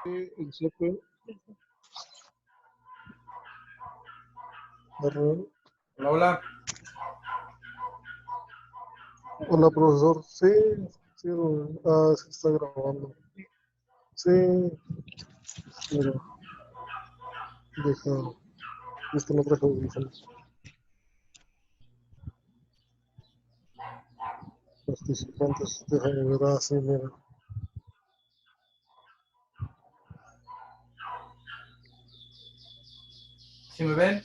El software, error. Hola, hola. Hola, profesor. Sí, sí, sí está grabando. Sí, pero deja, es que no traje audífonos. Participantes, déjame ver así, mira. ¿Sí me ven?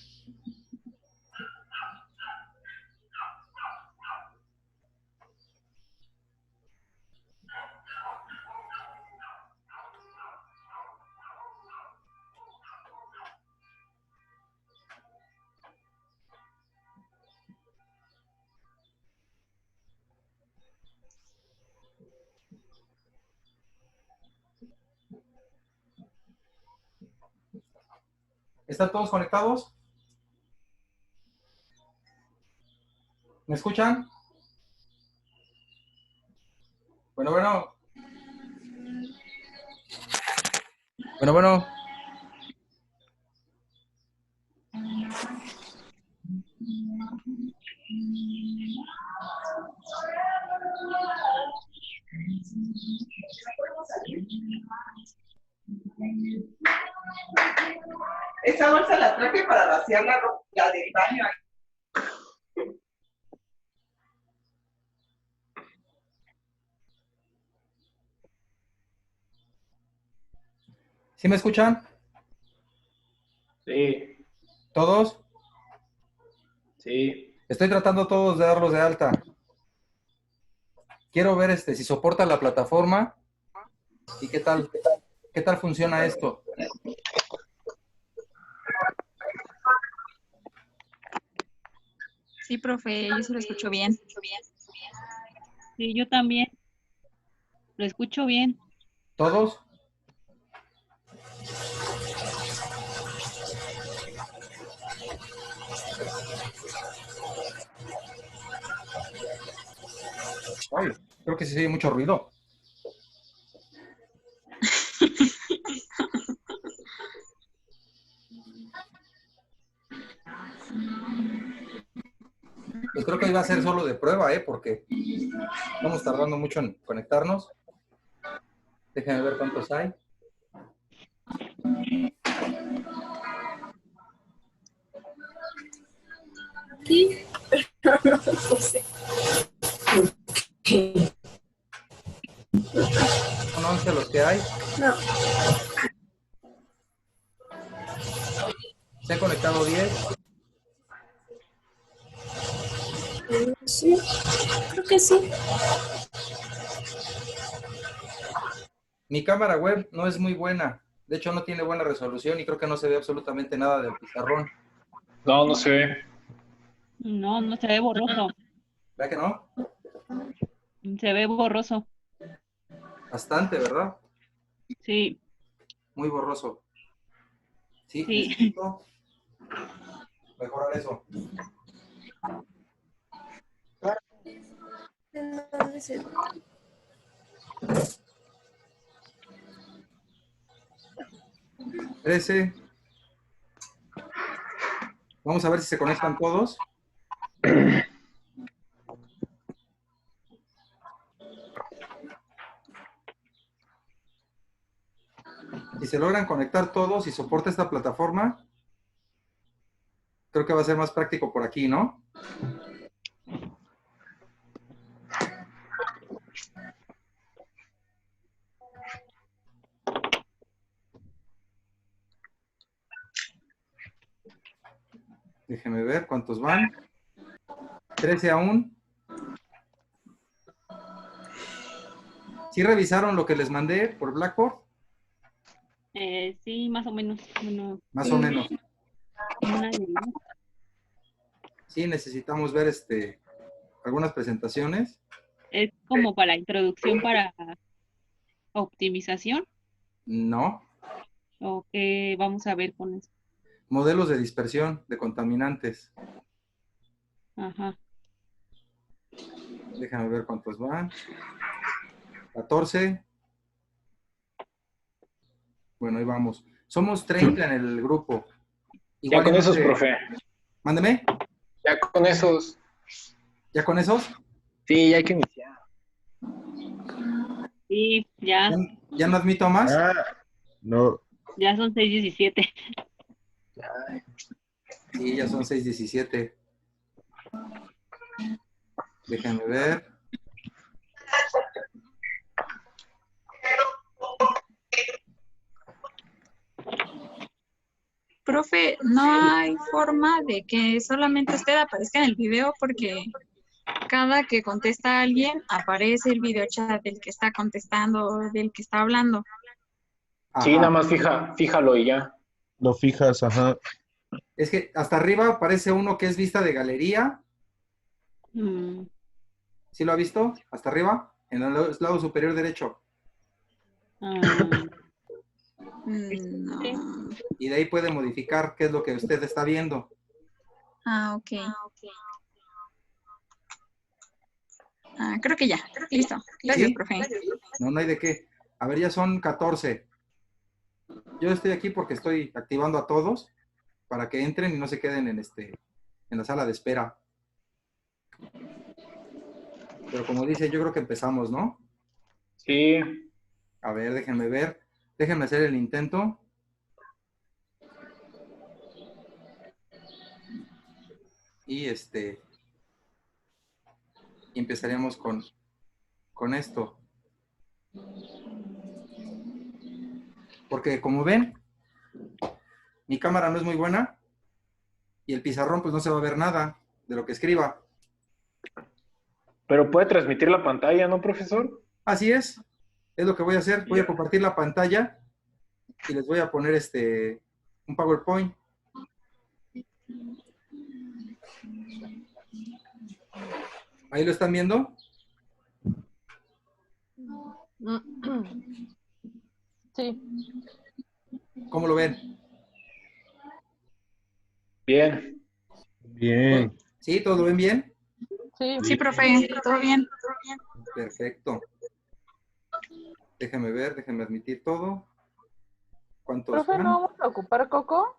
¿Están todos conectados? ¿Me escuchan? Bueno, bueno. Bueno, bueno. Esa bolsa la traje para vaciar la del baño. ¿Sí me escuchan? Sí, ¿Todos? sí. Estoy tratando todos de darlos de alta. Quiero ver si soporta la plataforma y qué tal funciona esto. Sí, profe, yo se lo escucho bien. Sí, yo también. Lo escucho bien. ¿Todos? Ay, creo que se sigue mucho ruido. Pues creo que iba a ser solo de prueba, porque vamos tardando mucho en conectarnos. Déjenme ver cuántos hay. Sí. Son 11 los que hay. No. Se han conectado 10. Sí, creo que sí. Mi cámara web no es muy buena. De hecho, no tiene buena resolución y creo que no se ve absolutamente nada del pizarrón. No, no se ve. No, no se ve borroso. ¿Verdad que no? Se ve borroso. Bastante, ¿verdad? Sí, Muy borroso. Sí, sí. necesito mejorar eso. ¿Dónde se ve? Trece. Vamos a ver si se conectan todos. Si se logran conectar todos y soporta esta plataforma, creo que va a ser más práctico por aquí, ¿no? Déjenme ver cuántos van. 13 aún. ¿Sí revisaron lo que les mandé por Blackboard? Sí, más o menos. Bueno, Más o menos. una de ellas. Sí, necesitamos ver algunas presentaciones. Es como para introducción para optimización. No. ¿O qué vamos a ver con eso? Modelos de dispersión de contaminantes. Ajá. Déjame ver cuántos van. 14. Bueno, ahí vamos. Somos 30 en el grupo. Ya con y no esos, sé- profe. Mándeme. Ya con esos. ¿Ya con esos? Sí, ya hay que iniciar. Sí, ya, ¿Ya no admito más? No, ya son 6:17. Sí, ya son 6:17. Déjenme ver. Profe, no hay forma de que solamente usted aparezca en el video porque cada que contesta a alguien aparece el video chat del que está contestando o del que está hablando. Sí, Ajá. nada más fíjalo y ya. lo fijas, ajá. Es que hasta arriba aparece uno que es vista de galería. Mm, ¿Sí lo ha visto? Hasta arriba, en el lado superior derecho. ah, No. Y de ahí puede modificar qué es lo que usted está viendo. Ah, ok. Ah, creo que ya. Listo. Gracias, ¿Sí? profe. No, no hay de qué. A ver, ya son 14. Yo estoy aquí porque estoy activando a todos para que entren y no se queden en la sala de espera. Pero como dice, yo creo que empezamos, ¿no? Sí. A ver, déjenme ver. Déjenme hacer el intento. Y y empezaríamos con esto. Porque como ven, mi cámara no es muy buena y el pizarrón pues no se va a ver nada de lo que escriba. Pero puede transmitir la pantalla, ¿no, profesor? Así es lo que voy a hacer. Voy a compartir la pantalla y les voy a poner un PowerPoint. ¿Ahí lo están viendo? Sí, ¿Cómo lo ven? Bien. Bien. ¿Sí? ¿Todo lo ven bien? sí. Sí, profe. ¿Todo bien? Perfecto. Déjenme ver, déjenme admitir todo. ¿Cuántos Profe, van? ¿no vamos a ocupar Coco?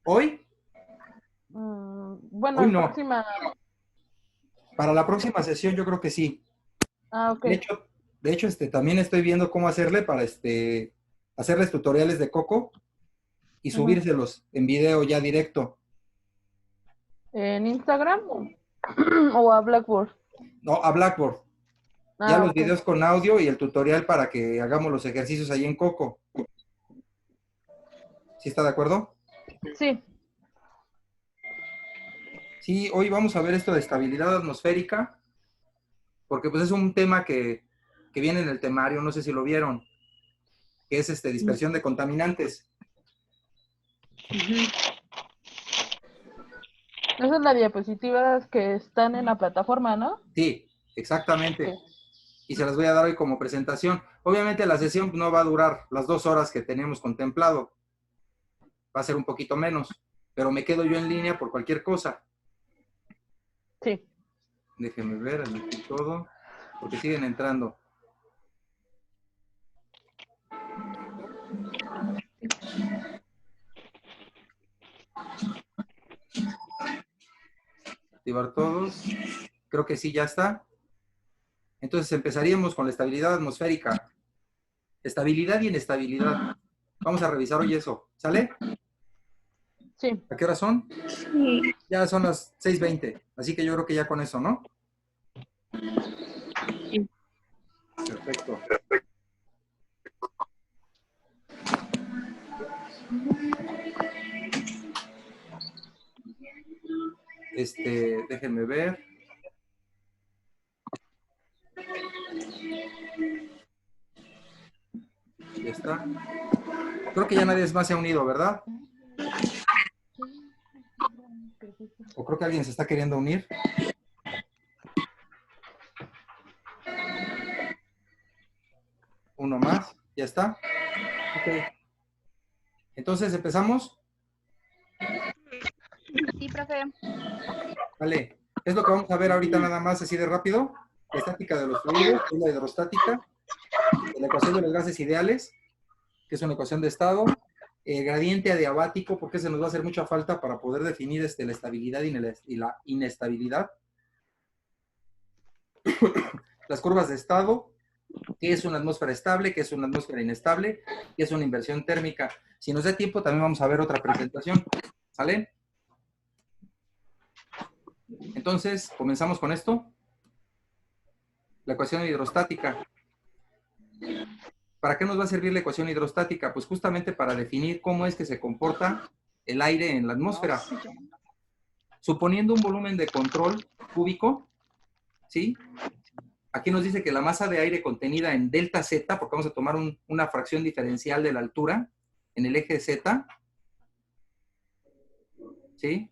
¿Hoy? Bueno, Hoy en no. próxima. Para la próxima sesión yo creo que sí. Ah, ok. De hecho, también estoy viendo cómo hacerle para hacerles tutoriales de Coco y subírselos en video ya directo. ¿En Instagram o a Blackboard? No, a Blackboard. Ya Ah, los ok. videos con audio y el tutorial para que hagamos los ejercicios ahí en Coco. ¿Sí está de acuerdo? Sí. Sí, hoy vamos a ver esto de estabilidad atmosférica, porque pues es un tema que viene en el temario, no sé si lo vieron, que es dispersión de contaminantes. Esa es la diapositiva que están en la plataforma, ¿no? Sí, exactamente. Sí. Y se las voy a dar hoy como presentación. Obviamente la sesión no va a durar las 2 horas que tenemos contemplado. Va a ser un poquito menos, pero me quedo yo en línea por cualquier cosa. Sí. Déjenme ver, admitir todo, porque siguen entrando. Activar todos. Creo que sí, ya está. Entonces empezaríamos con la estabilidad atmosférica. Estabilidad y inestabilidad. Vamos a revisar hoy eso. ¿Sale? Sí. ¿A qué hora son? sí. Ya son las 6:20. Así que yo creo que ya con eso, ¿no? Sí. Perfecto. Déjenme ver. Ya está. Creo que ya nadie más se ha unido, ¿verdad? O creo que alguien se está queriendo unir. Uno más. Ya está. Ok. Entonces, ¿empezamos? Sí, profe. Vale. Es lo que vamos a ver ahorita nada más, así de rápido. La estática de los fluidos, es la hidrostática. La ecuación de los gases ideales, que es una ecuación de estado. Gradiente adiabático, porque se nos va a hacer mucha falta para poder definir la estabilidad y la inestabilidad. Las curvas de estado, qué es una atmósfera estable, qué es una atmósfera inestable, qué es una inversión térmica. Si nos da tiempo, también vamos a ver otra presentación. ¿Sale? Entonces, comenzamos con esto. La ecuación hidrostática. ¿Para qué nos va a servir la ecuación hidrostática? Pues justamente para definir cómo es que se comporta el aire en la atmósfera. Suponiendo un volumen de control cúbico, ¿sí? Aquí nos dice que la masa de aire contenida en delta Z, porque vamos a tomar una fracción diferencial de la altura en el eje Z, ¿sí?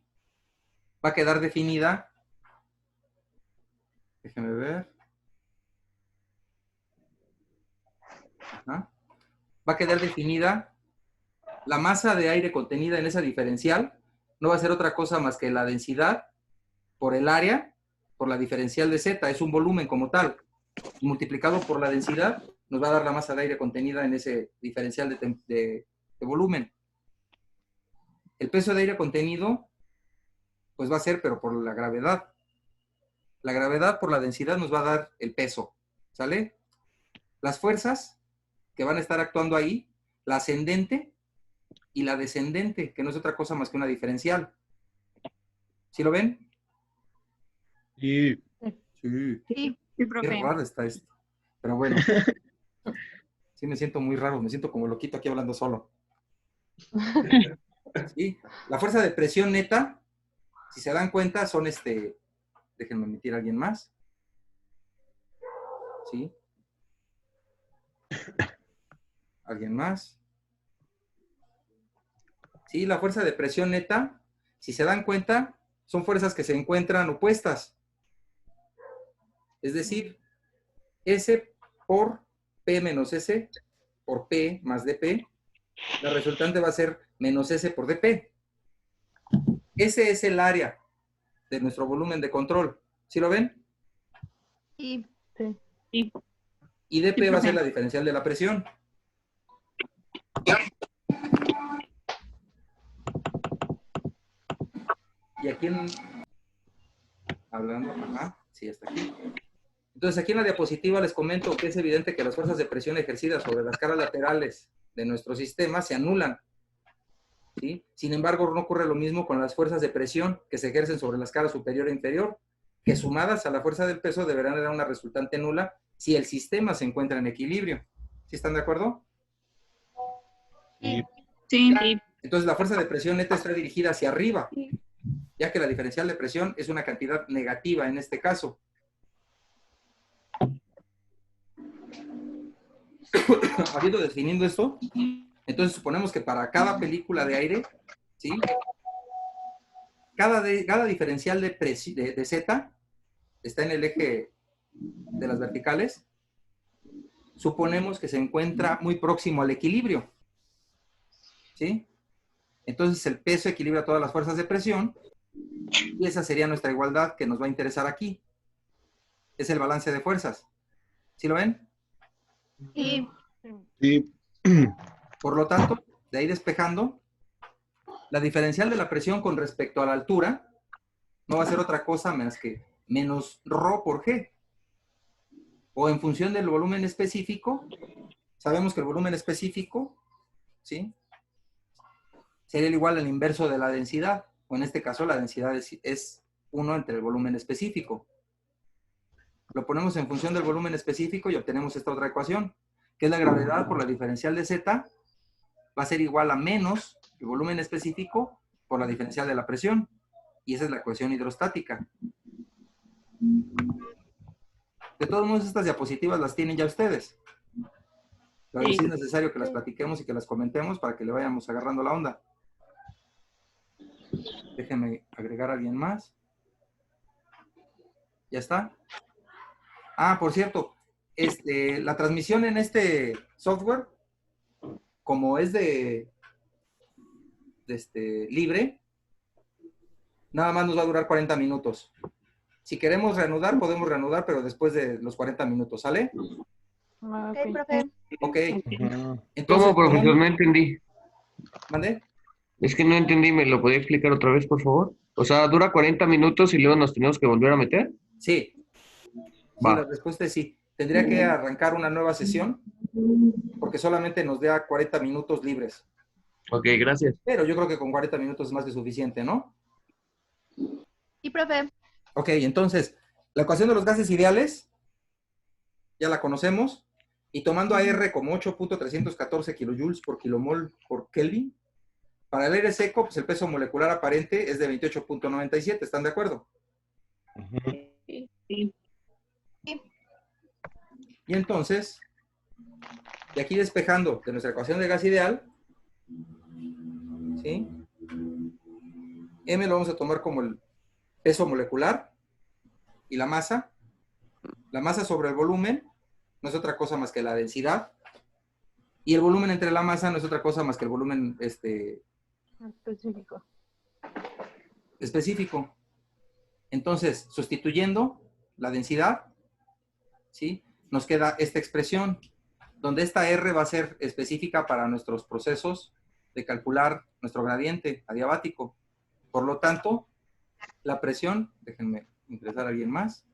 Va a quedar definida, déjenme ver, va a quedar definida la masa de aire contenida en esa diferencial, no va a ser otra cosa más que la densidad por el área, por la diferencial de Z, es un volumen como tal, multiplicado por la densidad, nos va a dar la masa de aire contenida en ese diferencial de volumen. El peso de aire contenido, pues va a ser, pero por la gravedad. La gravedad por la densidad nos va a dar el peso, ¿sale? Las fuerzas que van a estar actuando ahí, la ascendente y la descendente, que no es otra cosa más que una diferencial. ¿Sí lo ven? Sí. Sí. Sí, Qué profe. raro está esto. Pero bueno. Sí, me siento muy raro. Me siento como loquito aquí hablando solo. Sí. La fuerza de presión neta, si se dan cuenta, son déjenme omitir a alguien más. ¿Sí? ¿Alguien más? Sí, la fuerza de presión neta, si se dan cuenta, son fuerzas que se encuentran opuestas. Es decir, S por P menos S por P más dP, la resultante va a ser menos S por dP. Ese es el área de nuestro volumen de control. ¿Sí lo ven? Sí. Sí. Y dP Sí, va a ser profe. la diferencial de la presión. Y aquí hablando, sí, hasta aquí. Entonces, aquí en la diapositiva les comento que es evidente que las fuerzas de presión ejercidas sobre las caras laterales de nuestro sistema se anulan, ¿sí? Sin embargo, no ocurre lo mismo con las fuerzas de presión que se ejercen sobre las caras superior e inferior, que sumadas a la fuerza del peso deberán dar una resultante nula si el sistema se encuentra en equilibrio. ¿Sí están de acuerdo? Sí. Sí. Sí. Entonces, la fuerza de presión neta está dirigida hacia arriba, ya que la diferencial de presión es una cantidad negativa en este caso. Habiendo definiendo esto, entonces suponemos que para cada película de aire, ¿sí? Cada diferencial de Z está en el eje de las verticales. Suponemos que se encuentra muy próximo al equilibrio, ¿sí? Entonces el peso equilibra todas las fuerzas de presión y esa sería nuestra igualdad que nos va a interesar aquí. Es el balance de fuerzas. ¿Sí lo ven? Sí. Sí. Por lo tanto, de ahí despejando, la diferencial de la presión con respecto a la altura no va a ser otra cosa más que menos ρ por G. O en función del volumen específico, sabemos que el volumen específico, ¿sí? Sería igual al inverso de la densidad, o en este caso la densidad es 1 entre el volumen específico. Lo ponemos en función del volumen específico y obtenemos esta otra ecuación, que es la gravedad por la diferencial de Z, va a ser igual a menos el volumen específico por la diferencial de la presión. Y esa es la ecuación hidrostática. De todos modos, estas diapositivas las tienen ya ustedes. Pero sí es necesario que las platiquemos y que las comentemos para que le vayamos agarrando la onda. Déjenme agregar a alguien más. ¿Ya está? Ah, por cierto, la transmisión en este software, como es de libre, nada más nos va a durar 40 minutos. Si queremos reanudar, podemos reanudar, pero después de los 40 minutos, ¿sale? Ok, Ok. profe. Ok. Ajá. Entonces, ¿Cómo, profesor? No entendí. ¿Mande? Es que no entendí, ¿me lo podía explicar otra vez, por favor? O sea, dura 40 minutos y luego nos tenemos que volver a meter. Sí. Sí, Va. la respuesta es sí. Tendría que arrancar una nueva sesión porque solamente nos da 40 minutos libres. Ok, gracias. Pero yo creo que con 40 minutos es más que suficiente, ¿no? Sí, profe. Ok, entonces, la ecuación de los gases ideales, ya la conocemos, y tomando a R como 8.314 kilojoules por kilomol por Kelvin, para el aire seco, pues el peso molecular aparente es de 28.97, ¿están de acuerdo? Ajá. Sí. Y entonces, de aquí despejando de nuestra ecuación de gas ideal, ¿sí? M lo vamos a tomar como el peso molecular y la masa. La masa sobre el volumen no es otra cosa más que la densidad. Y el volumen entre la masa no es otra cosa más que el volumen Específico. específico. Entonces, sustituyendo la densidad, ¿sí? Nos queda esta expresión, donde esta R va a ser específica para nuestros procesos de calcular nuestro gradiente adiabático. Por lo tanto, la presión, déjenme ingresar a alguien más,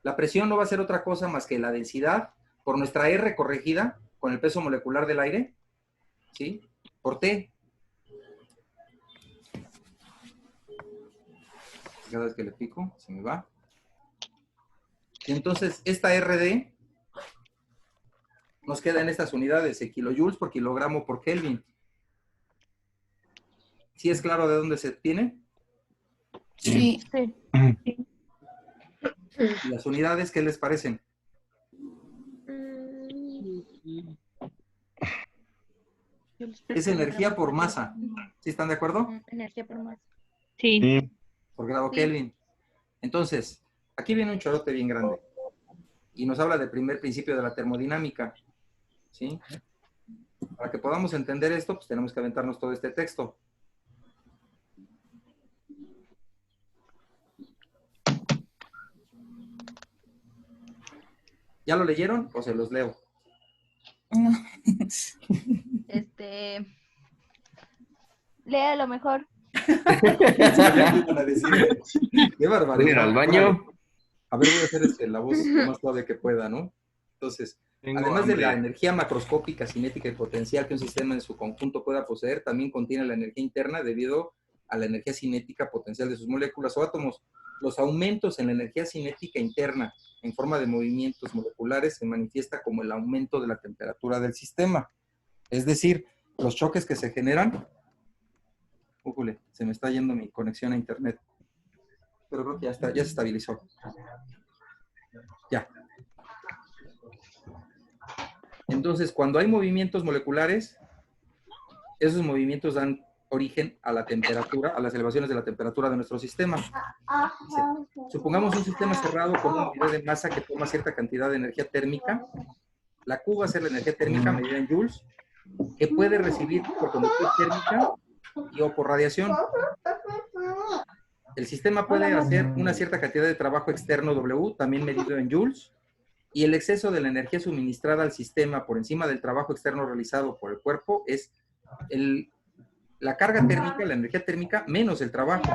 la presión no va a ser otra cosa más que la densidad por nuestra R corregida con el peso molecular del aire, ¿sí? Por T. Cada vez que le pico, se me va. Y entonces, esta RD nos queda en estas unidades de kilojoules por kilogramo por Kelvin. ¿Sí es claro de dónde se tiene? Sí. Sí. ¿Y las unidades qué les parecen? Es energía por masa. ¿Sí están de acuerdo? Energía por masa. Sí. Sí. Por grado Sí. Kelvin. Entonces, aquí viene un chorote bien grande. Y nos habla del primer principio de la termodinámica. ¿Sí? Para que podamos entender esto, pues tenemos que aventarnos todo este texto. ¿Ya lo leyeron o se los leo? Léalo mejor. Iban a decir, qué barbaridad. ¿Voy a ir al baño? Órale. A ver, voy a hacer la voz lo más suave que pueda, ¿no? Entonces, Tengo además de la hambre. energía macroscópica, cinética y potencial que un sistema en su conjunto pueda poseer, también contiene la energía interna debido a la energía cinética potencial de sus moléculas o átomos. Los aumentos en la energía cinética interna en forma de movimientos moleculares se manifiesta como el aumento de la temperatura del sistema. Es decir, los choques que se generan... Újule, se me está yendo mi conexión a internet. Pero creo que ya se estabilizó. Ya. Entonces, cuando hay movimientos moleculares, esos movimientos dan origen a la temperatura, a las elevaciones de la temperatura de nuestro sistema. Supongamos un sistema cerrado con una unidad de masa que toma cierta cantidad de energía térmica. La Q va a ser la energía térmica medida en joules, que puede recibir por conducción térmica y o por radiación. El sistema puede hacer una cierta cantidad de trabajo externo W, también medido en joules, y el exceso de la energía suministrada al sistema por encima del trabajo externo realizado por el cuerpo es la carga térmica, la energía térmica, menos el trabajo.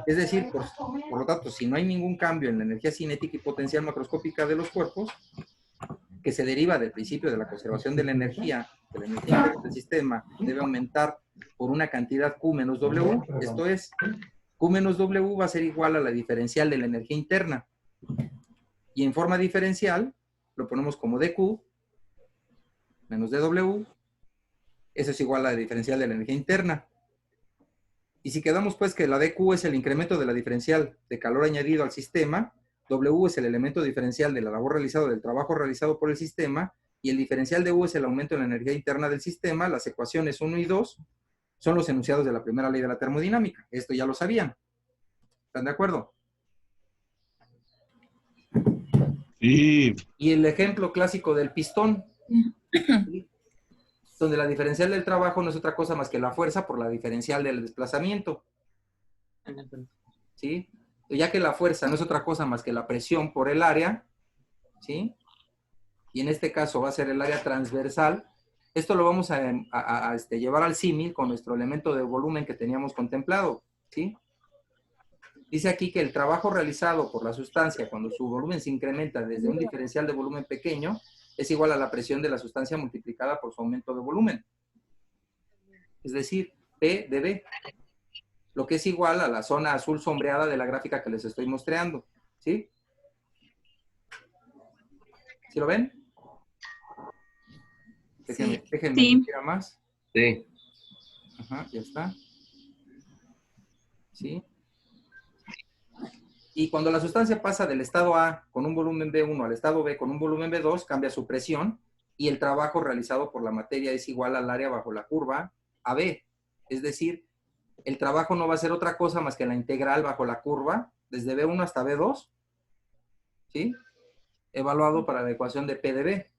Es decir, por lo tanto, si no hay ningún cambio en la energía cinética y potencial macroscópica de los cuerpos, que se deriva del principio de la conservación de la energía interna del sistema, debe aumentar por una cantidad Q menos W, esto es, Q menos W va a ser igual a la diferencial de la energía interna. Y en forma diferencial, lo ponemos como dQ menos dW, eso es igual a la diferencial de la energía interna. Y si quedamos pues que la dQ es el incremento de la diferencial de calor añadido al sistema, W es el elemento diferencial de la labor realizada, del trabajo realizado por el sistema, y el diferencial de U es el aumento en la energía interna del sistema, las ecuaciones 1 y 2 son los enunciados de la primera ley de la termodinámica. Esto ya lo sabían. ¿Están de acuerdo? Sí. Y el ejemplo clásico del pistón, ¿sí? Donde la diferencial del trabajo no es otra cosa más que la fuerza por la diferencial del desplazamiento. ¿Sí? Ya que la fuerza no es otra cosa más que la presión por el área, ¿sí? Y en este caso va a ser el área transversal. Esto lo vamos a llevar al símil con nuestro elemento de volumen que teníamos contemplado, ¿sí? Dice aquí que el trabajo realizado por la sustancia cuando su volumen se incrementa desde un diferencial de volumen pequeño es igual a la presión de la sustancia multiplicada por su aumento de volumen. Es decir, P de B, lo que es igual a la zona azul sombreada de la gráfica que les estoy mostrando, ¿sí? ¿Sí lo ven? Déjenme Sí. ir a más. Sí. Ajá, ya está. ¿Sí? Y cuando la sustancia pasa del estado A con un volumen B1 al estado B con un volumen B2, cambia su presión y el trabajo realizado por la materia es igual al área bajo la curva AB. Es decir, el trabajo no va a ser otra cosa más que la integral bajo la curva, desde B1 hasta B2, ¿sí? Evaluado para la ecuación de P de B.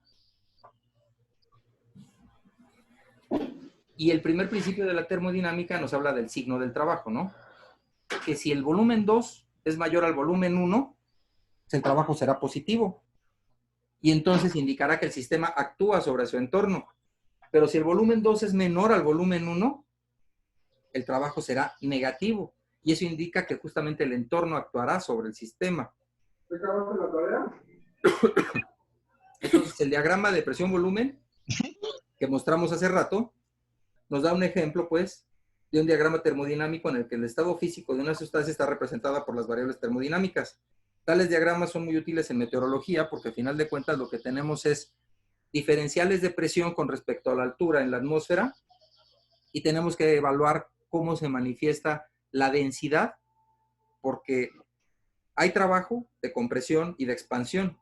Y el primer principio de la termodinámica nos habla del signo del trabajo, ¿no? Que si el volumen 2 es mayor al volumen 1, el trabajo será positivo. Y entonces indicará que el sistema actúa sobre su entorno. Pero si el volumen 2 es menor al volumen 1, el trabajo será negativo. Y eso indica que justamente el entorno actuará sobre el sistema. Entonces, el diagrama de presión-volumen que mostramos hace rato nos da un ejemplo, pues, de un diagrama termodinámico en el que el estado físico de una sustancia está representada por las variables termodinámicas. Tales diagramas son muy útiles en meteorología porque al final de cuentas lo que tenemos es diferenciales de presión con respecto a la altura en la atmósfera y tenemos que evaluar cómo se manifiesta la densidad porque hay trabajo de compresión y de expansión.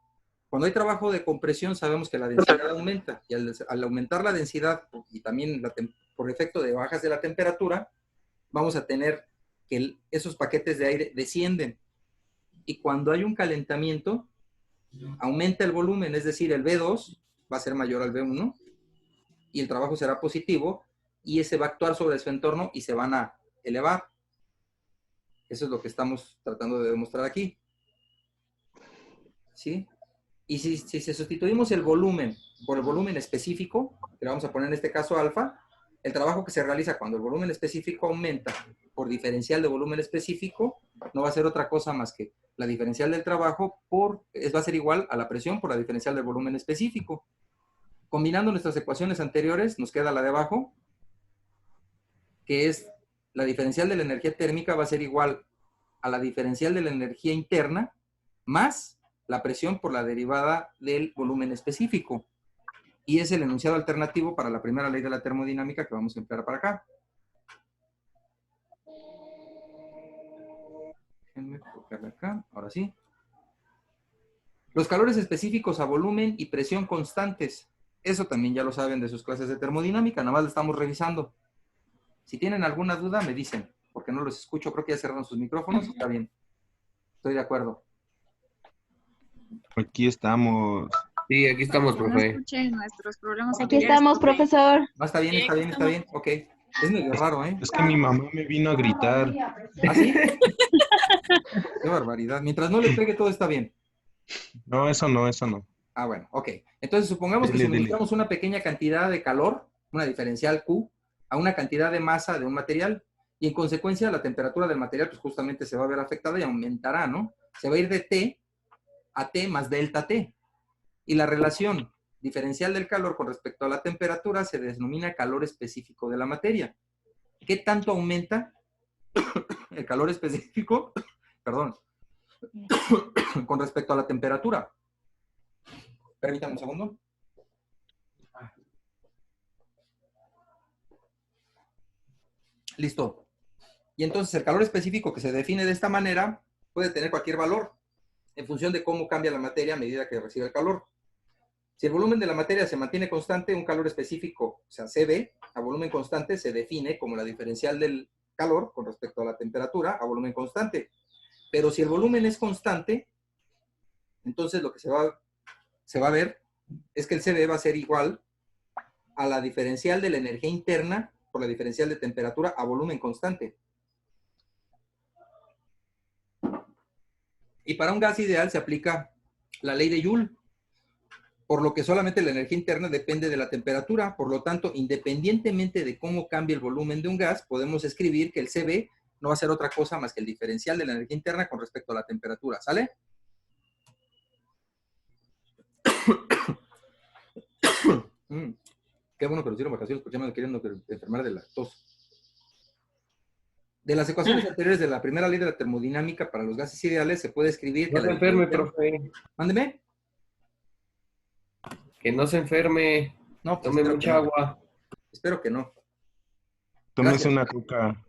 Cuando hay trabajo de compresión sabemos que la densidad aumenta y al aumentar la densidad y también por efecto de bajas de la temperatura, vamos a tener que esos paquetes de aire descienden. Y cuando hay un calentamiento, aumenta el volumen, es decir, el B2 va a ser mayor al B1 y el trabajo será positivo y ese va a actuar sobre su entorno y se van a elevar. Eso es lo que estamos tratando de demostrar aquí. ¿Sí? Y si se sustituimos el volumen por el volumen específico, que le vamos a poner en este caso alfa, el trabajo que se realiza cuando el volumen específico aumenta por diferencial de volumen específico, no va a ser otra cosa más que la diferencial del trabajo va a ser igual a la presión por la diferencial del volumen específico. Combinando nuestras ecuaciones anteriores, nos queda la de abajo, que es la diferencial de la energía térmica va a ser igual a la diferencial de la energía interna más la presión por la derivada del volumen específico. Y es el enunciado alternativo para la primera ley de la termodinámica que vamos a emplear para acá. Déjenme copiarle acá, ahora sí. Los calores específicos a volumen y presión constantes. Eso también ya lo saben de sus clases de termodinámica, nada más lo estamos revisando. Si tienen alguna duda, me dicen, porque no los escucho, creo que ya cerraron sus micrófonos, está bien. Estoy de acuerdo. Aquí estamos. Sí, aquí estamos, No profe. escuchen nuestros problemas Aquí anteriores, estamos, profe. profesor. No, está bien, está bien, está bien, ok. Es medio raro, ¿eh? Es que mi mamá me vino a gritar. ¿Ah, sí? Qué barbaridad. Mientras no le pegue, todo está bien. No, eso no, eso no. Ah, bueno, ok. Entonces, supongamos que Dile, dile. suministramos una pequeña cantidad de calor, una diferencial Q, a una cantidad de masa de un material, y en consecuencia la temperatura del material, pues justamente se va a ver afectada y aumentará, ¿no? Se va a ir de T a T más delta T. Y la relación diferencial del calor con respecto a la temperatura se denomina calor específico de la materia. ¿Qué tanto aumenta el calor específico? Perdón. Con respecto a la temperatura. Permítanme un segundo. Listo. Y entonces el calor específico que se define de esta manera puede tener cualquier valor en función de cómo cambia la materia a medida que recibe el calor. Si el volumen de la materia se mantiene constante, un calor específico, o sea, CB, a volumen constante, se define como la diferencial del calor con respecto a la temperatura a volumen constante. Pero si el volumen es constante, entonces lo que se va a ver es que el CB va a ser igual a la diferencial de la energía interna por la diferencial de temperatura a volumen constante. Y para un gas ideal se aplica la ley de Joule, por lo que solamente la energía interna depende de la temperatura. Por lo tanto, independientemente de cómo cambie el volumen de un gas, podemos escribir que el CB no va a ser otra cosa más que el diferencial de la energía interna con respecto a la temperatura. ¿Sale? Qué bueno que nos dieron vacaciones porque ya me estoy queriendo enfermar de la tos. De las ecuaciones anteriores de la primera ley de la termodinámica para los gases ideales se puede escribir que No se enferme, profe. Mándeme. Que no se enferme. No, pues Tome mucha agua. Espero que no. Tómese una coca.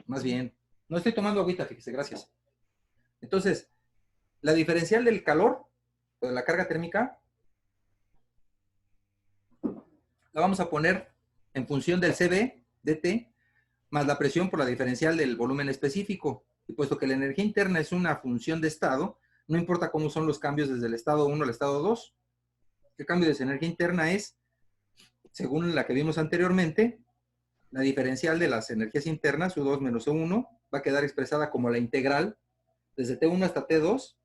Más bien. No estoy tomando agüita, fíjese, gracias. Entonces, la diferencial del calor, o de la carga térmica, la vamos a poner en función del CB, dt, más la presión por la diferencial del volumen específico. Y puesto que la energía interna es una función de estado, no importa cómo son los cambios desde el estado 1 al estado 2. El cambio de esa energía interna es, según la que vimos anteriormente, la diferencial de las energías internas, U2 menos U1, va a quedar expresada como la integral desde T1 hasta T2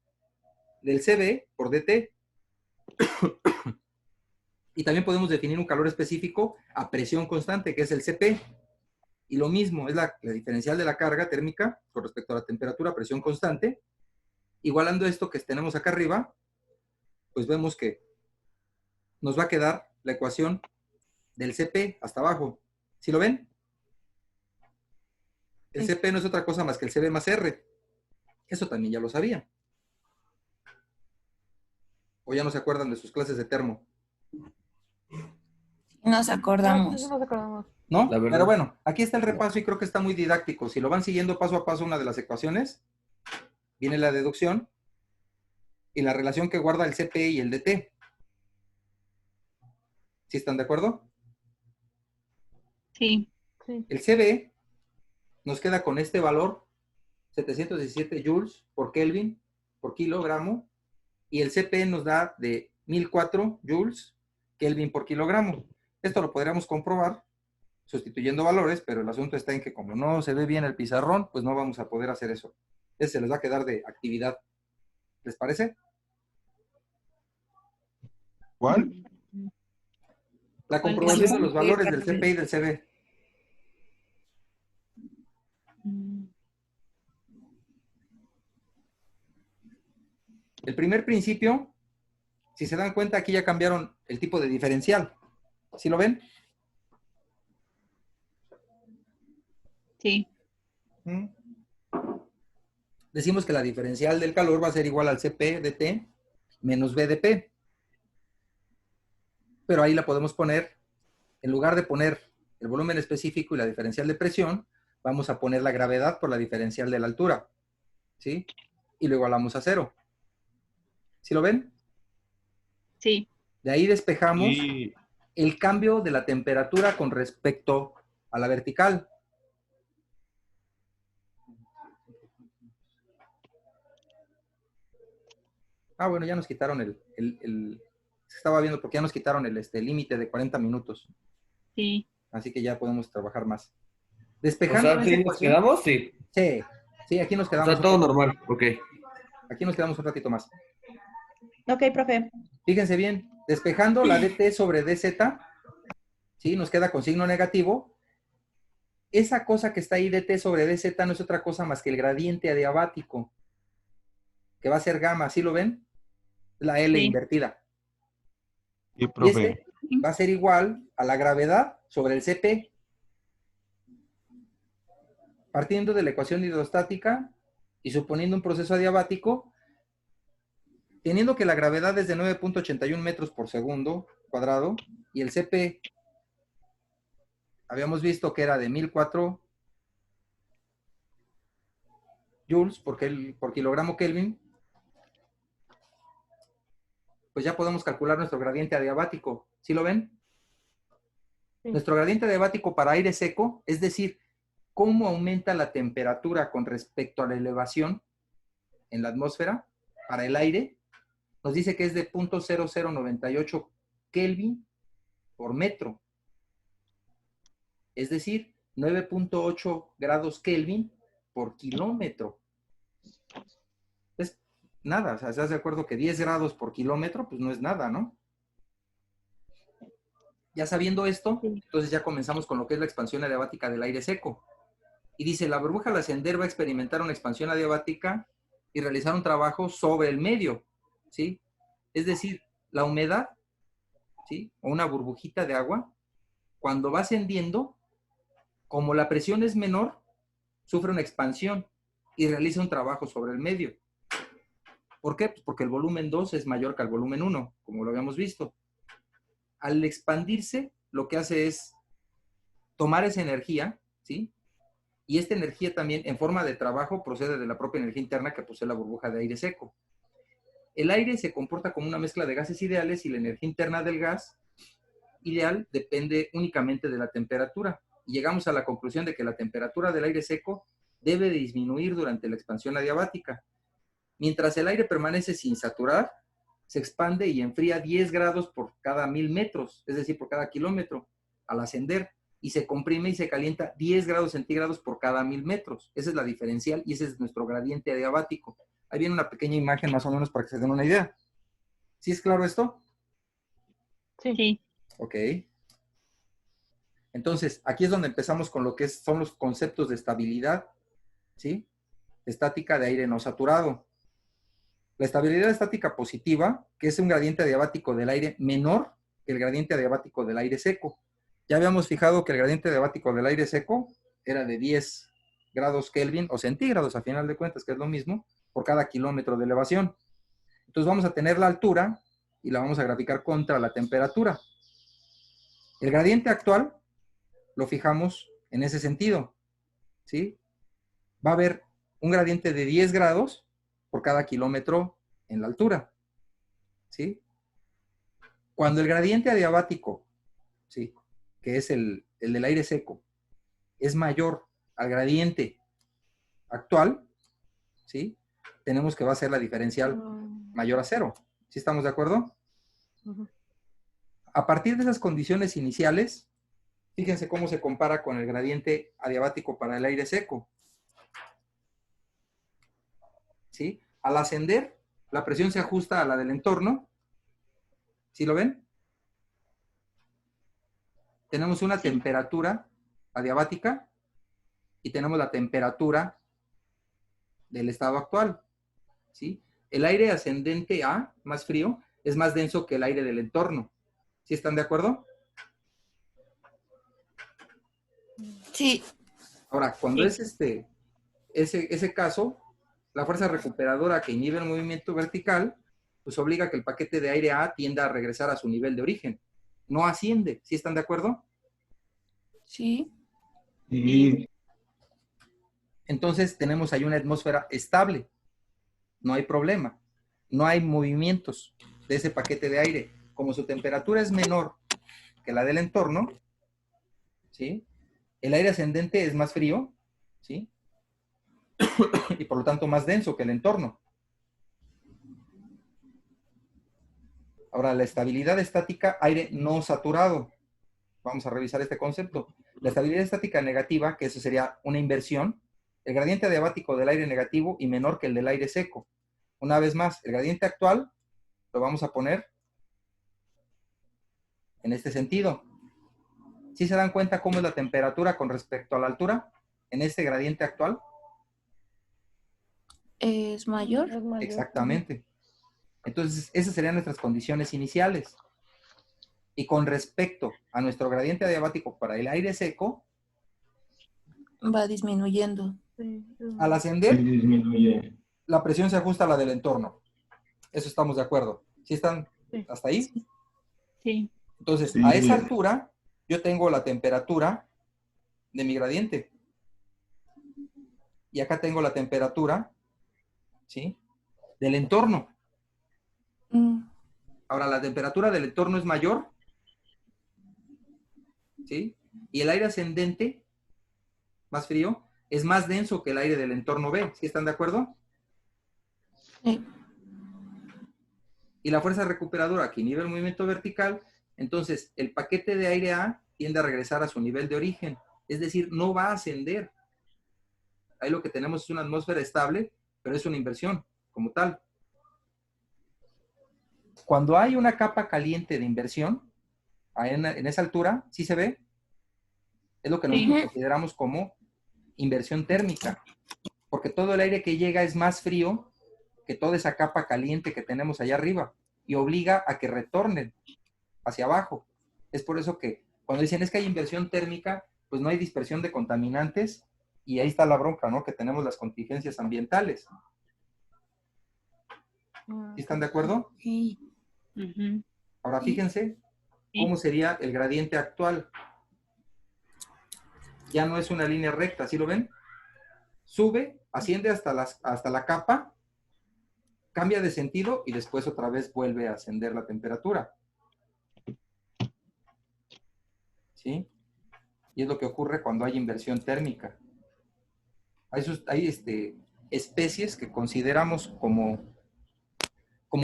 del CB por dt. Y también podemos definir un calor específico a presión constante, que es el CP. Y lo mismo, es la diferencial de la carga térmica con respecto a la temperatura a presión constante. Igualando esto que tenemos acá arriba, pues vemos que nos va a quedar la ecuación del CP hasta abajo. ¿Sí lo ven? El CP no es otra cosa más que el CB más R. Eso también ya lo sabían. ¿O ya no se acuerdan de sus clases de termo? Nos acordamos. No, nos acordamos. ¿No? La verdad. Pero bueno, aquí está el repaso y creo que está muy didáctico. Si lo van siguiendo paso a paso una de las ecuaciones, viene la deducción y la relación que guarda el CP y el DT. ¿Sí están de acuerdo? Sí. Sí. El CB nos queda con este valor, 717 joules por Kelvin por kilogramo, y el CP nos da de 1004 joules Kelvin por kilogramo. Esto lo podríamos comprobar sustituyendo valores, pero el asunto está en que como no se ve bien el pizarrón, pues no vamos a poder hacer eso. Ese se les va a quedar de actividad. ¿Les parece? ¿Cuál? La comprobación de los valores del CP y del CB. El primer principio, si se dan cuenta, aquí ya cambiaron el tipo de diferencial. ¿Sí lo ven? Sí. Decimos que la diferencial del calor va a ser igual al CP de T menos B de P. Pero ahí la podemos poner, en lugar de poner el volumen específico y la diferencial de presión, vamos a poner la gravedad por la diferencial de la altura. ¿Sí? Y lo igualamos a 0. ¿Sí lo ven? Sí. De ahí despejamos Y el cambio de la temperatura con respecto a la vertical. Ah, bueno, ya nos quitaron estaba viendo porque ya nos quitaron el límite de 40 minutos. Sí. Así que ya podemos trabajar más. O Despejando sea, esa ¿sí nos ecuación- quedamos? Sí. Sí, aquí nos O quedamos. sea, todo normal. Ok. Aquí nos quedamos un ratito más. Ok, profe. Fíjense bien, despejando la dt sobre dz, ¿sí? Nos queda con signo negativo. Esa cosa que está ahí, dt sobre dz, no es otra cosa más que el gradiente adiabático, que va a ser gamma, ¿sí lo ven? La L Sí. invertida. y Y profe, ese va a ser igual a la gravedad sobre el CP. Partiendo de la ecuación hidrostática y suponiendo un proceso adiabático, teniendo que la gravedad es de 9.81 metros por segundo cuadrado y el CP habíamos visto que era de 1004 joules por kilogramo Kelvin, pues ya podemos calcular nuestro gradiente adiabático. ¿Sí lo ven? Sí. Nuestro gradiente adiabático para aire seco, es decir, cómo aumenta la temperatura con respecto a la elevación en la atmósfera para el aire, nos dice que es de 0.0098 Kelvin por metro. Es decir, 9.8 grados Kelvin por kilómetro. Es nada, o sea, ¿estás de acuerdo que 10 grados por kilómetro, pues no es nada, ¿no? Ya sabiendo esto, entonces ya comenzamos con lo que es la expansión adiabática del aire seco. Y dice, la burbuja al ascender va a experimentar una expansión adiabática y realizar un trabajo sobre el medio, ¿sí? Es decir, la humedad, ¿sí? O una burbujita de agua, cuando va ascendiendo, como la presión es menor, sufre una expansión y realiza un trabajo sobre el medio. ¿Por qué? Pues porque el volumen 2 es mayor que el volumen 1, como lo habíamos visto. Al expandirse, lo que hace es tomar esa energía, ¿sí? Y esta energía también, en forma de trabajo, procede de la propia energía interna que posee la burbuja de aire seco. El aire se comporta como una mezcla de gases ideales y la energía interna del gas ideal depende únicamente de la temperatura. Y llegamos a la conclusión de que la temperatura del aire seco debe disminuir durante la expansión adiabática. Mientras el aire permanece sin saturar, se expande y enfría 10 grados por cada 1000 metros, es decir, por cada kilómetro, al ascender, y se comprime y se calienta 10 grados centígrados por cada 1000 metros. Esa es la diferencial y ese es nuestro gradiente adiabático. Ahí viene una pequeña imagen más o menos para que se den una idea. ¿Sí es claro esto? Sí. Ok. Entonces, aquí es donde empezamos con lo que son los conceptos de estabilidad, ¿sí? Estática de aire no saturado. La estabilidad estática positiva, que es un gradiente adiabático del aire menor que el gradiente adiabático del aire seco. Ya habíamos fijado que el gradiente adiabático del aire seco era de 10 grados Kelvin o centígrados, a final de cuentas, que es lo mismo, por cada kilómetro de elevación. Entonces vamos a tener la altura y la vamos a graficar contra la temperatura. El gradiente actual lo fijamos en ese sentido, ¿sí? Va a haber un gradiente de 10 grados por cada kilómetro en la altura, ¿sí? Cuando el gradiente adiabático, ¿sí? Que es el del aire seco, es mayor al gradiente actual, ¿sí? Tenemos que va a ser la diferencial mayor a 0. ¿Sí estamos de acuerdo? A partir de esas condiciones iniciales, fíjense cómo se compara con el gradiente adiabático para el aire seco. ¿Sí? Al ascender, la presión se ajusta a la del entorno. ¿Sí lo ven? Tenemos una temperatura adiabática y tenemos la temperatura del estado actual. ¿Sí? El aire ascendente A, más frío, es más denso que el aire del entorno. ¿Sí están de acuerdo? Sí. Ahora, cuando es ese caso, la fuerza recuperadora que inhibe el movimiento vertical, pues obliga a que el paquete de aire A tienda a regresar a su nivel de origen. No asciende. ¿Sí están de acuerdo? Sí. Y Entonces tenemos ahí una atmósfera estable. No hay problema. No hay movimientos de ese paquete de aire. Como su temperatura es menor que la del entorno, ¿sí? El aire ascendente es más frío, ¿sí? Y por lo tanto más denso que el entorno. Ahora, la estabilidad estática, aire no saturado. Vamos a revisar este concepto. La estabilidad estática negativa, que eso sería una inversión, el gradiente adiabático del aire negativo y menor que el del aire seco. Una vez más, el gradiente actual lo vamos a poner en este sentido. ¿Sí se dan cuenta cómo es la temperatura con respecto a la altura en este gradiente actual? ¿Es mayor? Es mayor. Exactamente. Entonces, esas serían nuestras condiciones iniciales. Y con respecto a nuestro gradiente adiabático para el aire seco, Va disminuyendo. Sí, al ascender, disminuye. la presión se ajusta a la del entorno. Eso estamos de acuerdo. ¿Sí están Sí. hasta ahí? Sí. Entonces, Sí. a esa altura, yo tengo la temperatura de mi gradiente. y acá tengo la temperatura, ¿sí? Del entorno. Ahora, la temperatura del entorno es mayor, ¿sí? Y el aire ascendente, más frío, es más denso que el aire del entorno B. ¿Sí están de acuerdo? Sí. Y la fuerza recuperadora que inhibe el movimiento vertical, entonces el paquete de aire A tiende a regresar a su nivel de origen, es decir, no va a ascender. Ahí lo que tenemos es una atmósfera estable, pero es una inversión como tal. Cuando hay una capa caliente de inversión, en esa altura, ¿sí se ve? Es lo que nosotros consideramos como inversión térmica, porque todo el aire que llega es más frío que toda esa capa caliente que tenemos allá arriba y obliga a que retornen hacia abajo. Es por eso que cuando dicen es que hay inversión térmica, pues no hay dispersión de contaminantes y ahí está la bronca, ¿no? Que tenemos las contingencias ambientales. ¿Sí están de acuerdo? Sí. Ahora fíjense cómo sería el gradiente actual. Ya no es una línea recta, ¿sí lo ven? Sube, asciende hasta la capa, cambia de sentido y después otra vez vuelve a ascender la temperatura. ¿Sí? Y es lo que ocurre cuando hay inversión térmica. Hay especies que consideramos como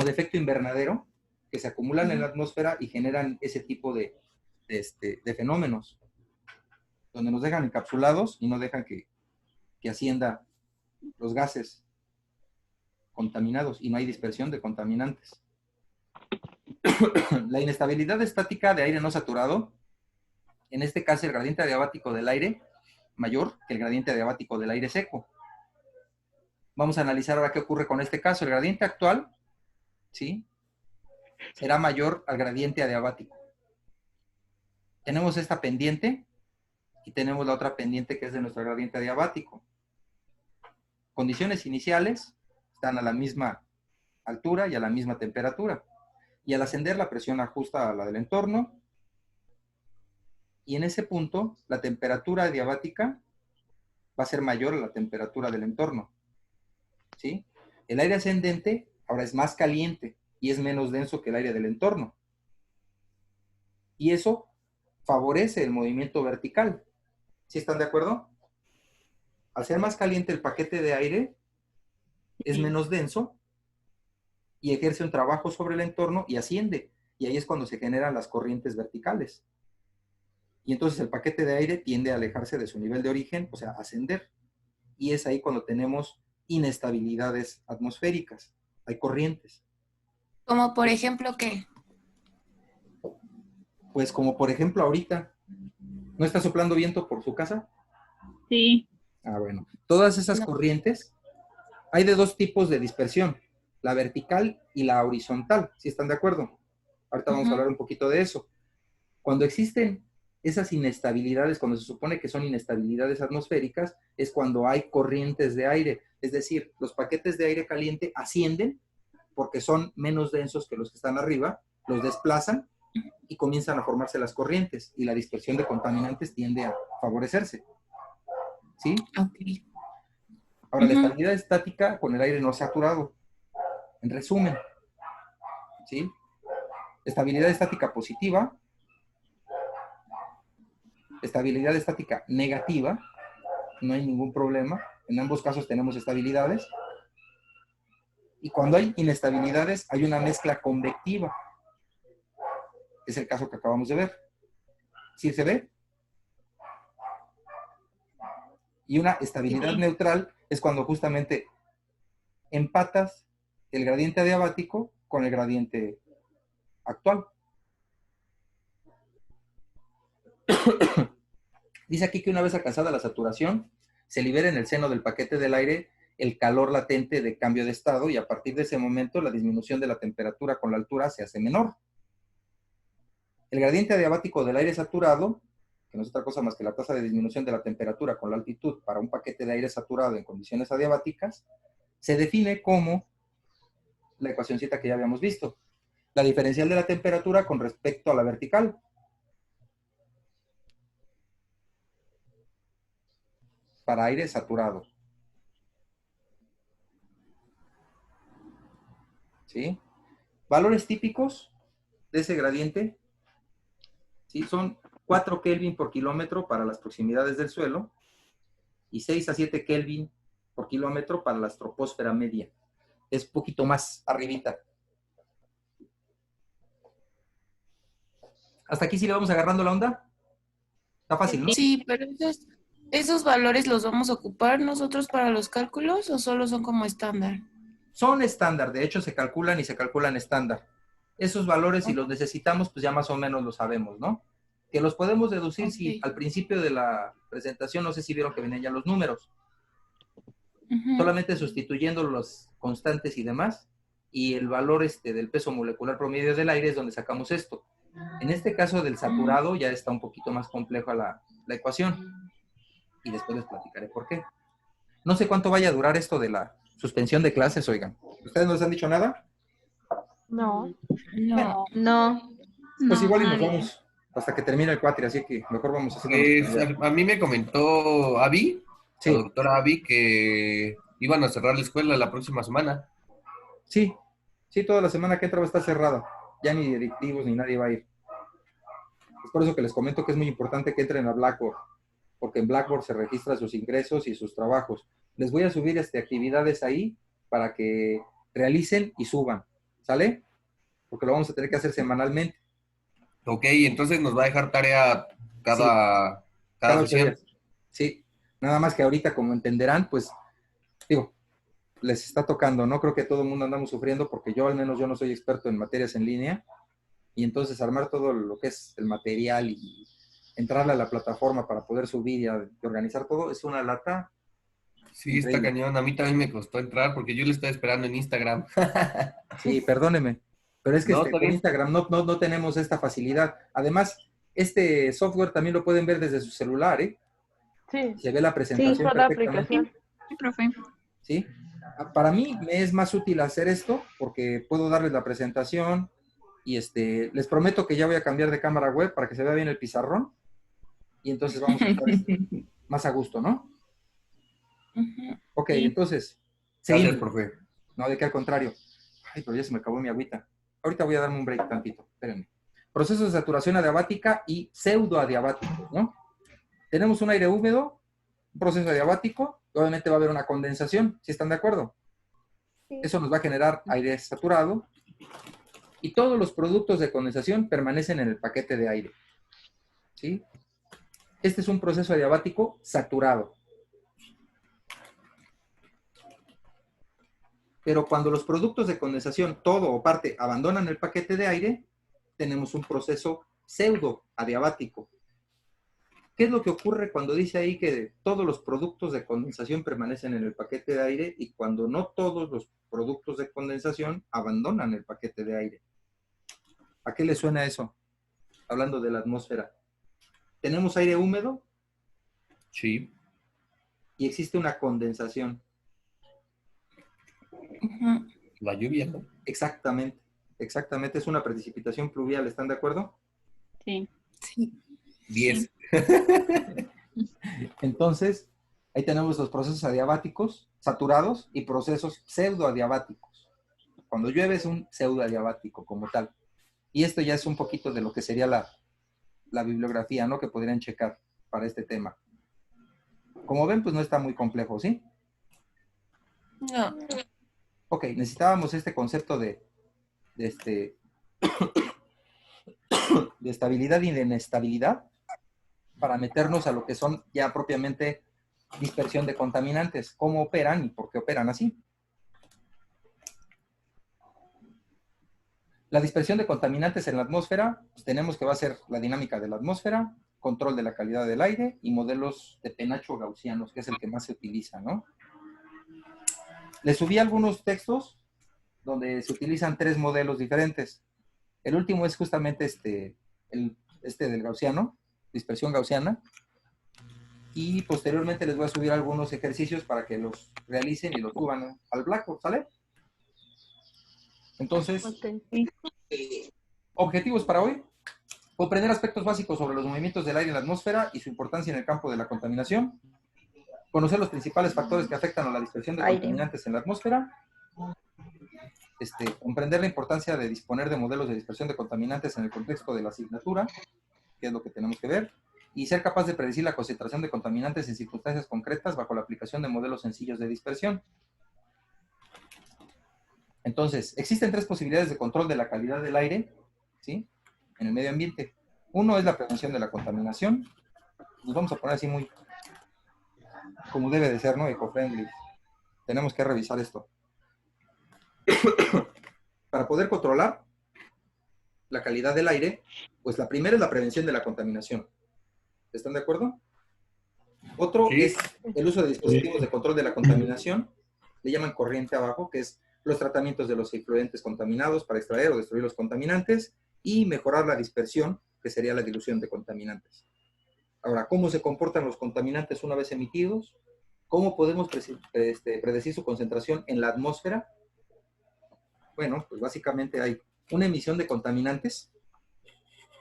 defecto invernadero, que se acumulan en la atmósfera y generan ese tipo de fenómenos, donde nos dejan encapsulados y no dejan que ascienda los gases contaminados y no hay dispersión de contaminantes. La inestabilidad estática de aire no saturado, en este caso el gradiente adiabático del aire mayor que el gradiente adiabático del aire seco. Vamos a analizar ahora qué ocurre con este caso. El gradiente actual, ¿sí?, será mayor al gradiente adiabático. Tenemos esta pendiente y tenemos la otra pendiente que es de nuestro gradiente adiabático. Condiciones iniciales están a la misma altura y a la misma temperatura. Y al ascender la presión ajusta a la del entorno. Y en ese punto la temperatura adiabática va a ser mayor a la temperatura del entorno. ¿Sí? El aire ascendente ahora es más caliente y es menos denso que el aire del entorno. Y eso favorece el movimiento vertical. ¿Sí están de acuerdo? Al ser más caliente el paquete de aire, es menos denso y ejerce un trabajo sobre el entorno y asciende. Y ahí es cuando se generan las corrientes verticales. Y entonces el paquete de aire tiende a alejarse de su nivel de origen, o sea, ascender. Y es ahí cuando tenemos inestabilidades atmosféricas. Hay corrientes. Como por ejemplo, ¿qué? Pues como por ejemplo ahorita, ¿no está soplando viento por su casa? Sí. Ah, bueno. Todas esas corrientes, hay de dos tipos de dispersión, la vertical y la horizontal, ¿sí están de acuerdo? Ahorita vamos a hablar un poquito de eso. Cuando existen esas inestabilidades, cuando se supone que son inestabilidades atmosféricas, es cuando hay corrientes de aire. Es decir, los paquetes de aire caliente ascienden porque son menos densos que los que están arriba, los desplazan y comienzan a formarse las corrientes y la dispersión de contaminantes tiende a favorecerse. ¿Sí? Ok. Ahora, la estabilidad estática con el aire no saturado. En resumen, ¿sí? Estabilidad estática positiva, estabilidad estática negativa, no hay ningún problema. En ambos casos tenemos estabilidades. Y cuando hay inestabilidades, hay una mezcla convectiva. Es el caso que acabamos de ver. ¿Sí se ve? Y una estabilidad neutral es cuando justamente empatas el gradiente adiabático con el gradiente actual. Dice aquí que una vez alcanzada la saturación, se libera en el seno del paquete del aire el calor latente de cambio de estado y a partir de ese momento la disminución de la temperatura con la altura se hace menor. El gradiente adiabático del aire saturado, que no es otra cosa más que la tasa de disminución de la temperatura con la altitud para un paquete de aire saturado en condiciones adiabáticas, se define como la ecuacioncita que ya habíamos visto, la diferencial de la temperatura con respecto a la vertical. Para aire saturado. ¿sí? Valores típicos de ese gradiente, ¿sí? Son 4 Kelvin por kilómetro para las proximidades del suelo y 6 a 7 Kelvin por kilómetro para la troposfera media. Es un poquito más arribita. ¿Hasta aquí sí le vamos agarrando la onda? Está fácil, ¿no? Sí, pero esos valores los vamos a ocupar nosotros para los cálculos o solo son como estándar. Son estándar, de hecho se calculan y se calculan estándar. Esos valores, si los necesitamos, pues ya más o menos lo sabemos, ¿no? Que los podemos deducir si al principio de la presentación, no sé si vieron que venían ya los números. Solamente sustituyendo los constantes y demás, y el valor del peso molecular promedio del aire es donde sacamos esto. En este caso del saturado ya está un poquito más compleja la ecuación, y después les platicaré por qué. No sé cuánto vaya a durar esto de la suspensión de clases, oigan. ¿Ustedes no les han dicho nada? No. No. No. Pues No, igual y nos nadie. vamos hasta que termine el cuatri, así que mejor vamos haciendo. A mí me comentó Abby, Sí. la doctora Abby, que iban a cerrar la escuela la próxima semana. Sí, toda la semana que entra va a estar cerrada. Ya ni directivos ni nadie va a ir. Es por eso que les comento que es muy importante que entren a Blackboard, porque en Blackboard se registran sus ingresos y sus trabajos. Les voy a subir actividades ahí para que realicen y suban, ¿sale? Porque lo vamos a tener que hacer semanalmente. Ok, entonces nos va a dejar tarea cada 8 sesión. días. Sí, nada más que ahorita, como entenderán, pues, digo, les está tocando, ¿no? Creo que todo el mundo andamos sufriendo porque yo, al menos, yo no soy experto en materias en línea, y entonces armar todo lo que es el material y entrarle a la plataforma para poder subir y organizar todo es una lata. Sí, está Increíble. cañón. A mí también me costó entrar porque yo le estaba esperando en Instagram. Sí, perdóneme, pero es que No, está con bien. Instagram no tenemos esta facilidad. Además, este software también lo pueden ver desde su celular, ¿eh? Sí. Se ve la presentación Sí, toda perfectamente. aplicación. Sí, profe. ¿Sí? Para mí me es más útil hacer esto porque puedo darles la presentación y les prometo que ya voy a cambiar de cámara web para que se vea bien el pizarrón y entonces vamos a estar más a gusto, ¿no? Ok, entonces, Gracias, seguimos. profe. No, de que al contrario. Ay, pero ya se me acabó mi agüita. Ahorita voy a darme un break tantito, espérenme. Procesos de saturación adiabática y pseudoadiabático, ¿no? Tenemos un aire húmedo, un proceso adiabático, obviamente va a haber una condensación, ¿sí están de acuerdo? Eso nos va a generar aire saturado y todos los productos de condensación permanecen en el paquete de aire, ¿sí? Este es un proceso adiabático saturado. Pero cuando los productos de condensación, todo o parte, abandonan el paquete de aire, tenemos un proceso pseudoadiabático. ¿Qué es lo que ocurre cuando dice ahí que todos los productos de condensación permanecen en el paquete de aire y cuando no todos los productos de condensación abandonan el paquete de aire? ¿A qué le suena eso? Hablando de la atmósfera. Tenemos aire húmedo. Sí. Y existe una condensación. La lluvia, ¿no? Exactamente, es una precipitación pluvial, ¿están de acuerdo? Sí. Sí. 10. Entonces, ahí tenemos los procesos adiabáticos saturados y procesos pseudoadiabáticos. Cuando llueve es un pseudoadiabático como tal. Y esto ya es un poquito de lo que sería la bibliografía, ¿no? Que podrían checar para este tema. Como ven, pues no está muy complejo, ¿sí? No. Ok, necesitábamos este concepto de estabilidad y de inestabilidad para meternos a lo que son ya propiamente dispersión de contaminantes, cómo operan y por qué operan así. La dispersión de contaminantes en la atmósfera, pues tenemos que va a ser la dinámica de la atmósfera, control de la calidad del aire y modelos de penacho gaussianos, que es el que más se utiliza, ¿no? Les subí algunos textos donde se utilizan 3 modelos diferentes. El último es justamente del gaussiano, dispersión gaussiana. Y posteriormente les voy a subir algunos ejercicios para que los realicen y los suban al Blackboard, ¿sale? Entonces, objetivos para hoy. Comprender aspectos básicos sobre los movimientos del aire en la atmósfera y su importancia en el campo de la contaminación. Conocer los principales factores que afectan a la dispersión de contaminantes en la atmósfera. comprender la importancia de disponer de modelos de dispersión de contaminantes en el contexto de la asignatura, que es lo que tenemos que ver, y ser capaz de predecir la concentración de contaminantes en circunstancias concretas bajo la aplicación de modelos sencillos de dispersión. Entonces, existen 3 posibilidades de control de la calidad del aire, ¿sí?, en el medio ambiente. Uno es la prevención de la contaminación. Nos vamos a poner así muy, como debe de ser, ¿no? Eco-friendly. Tenemos que revisar esto. Para poder controlar la calidad del aire, pues la primera es la prevención de la contaminación. ¿Están de acuerdo? Otro Sí. es el uso de dispositivos de control de la contaminación. Le llaman corriente abajo, que es los tratamientos de los efluentes contaminados para extraer o destruir los contaminantes y mejorar la dispersión, que sería la dilución de contaminantes. Ahora, ¿cómo se comportan los contaminantes una vez emitidos? ¿Cómo podemos predecir su concentración en la atmósfera? Bueno, pues básicamente hay una emisión de contaminantes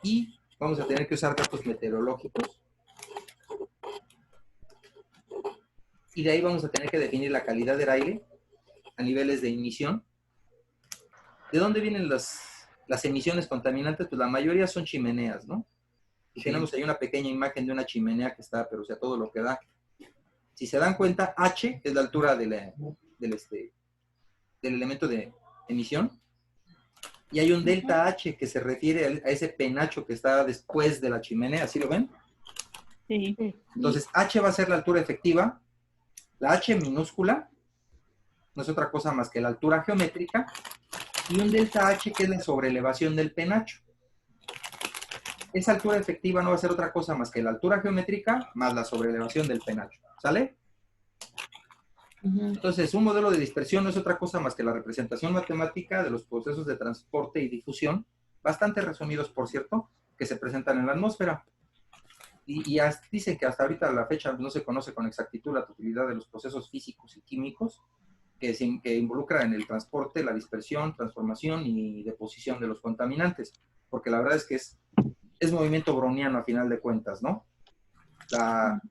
y vamos a tener que usar datos meteorológicos. Y de ahí vamos a tener que definir la calidad del aire a niveles de emisión. ¿De dónde vienen las emisiones contaminantes? Pues la mayoría son chimeneas, ¿no? Y tenemos ahí una pequeña imagen de una chimenea que está, pero o sea, todo lo que da. Si se dan cuenta, H es la altura del elemento de emisión. Y hay un delta H que se refiere a ese penacho que está después de la chimenea. ¿Sí lo ven? Sí. Entonces, H va a ser la altura efectiva. La H minúscula no es otra cosa más que la altura geométrica. Y un delta H que es la sobreelevación del penacho. Esa altura efectiva no va a ser otra cosa más que la altura geométrica más la sobreelevación del penacho. ¿Sale? Entonces, un modelo de dispersión no es otra cosa más que la representación matemática de los procesos de transporte y difusión, bastante resumidos, por cierto, que se presentan en la atmósfera. Y dicen que hasta ahorita a la fecha no se conoce con exactitud la totalidad de los procesos físicos y químicos que involucran en el transporte, la dispersión, transformación y deposición de los contaminantes, porque la verdad es que es movimiento browniano a final de cuentas, ¿no? La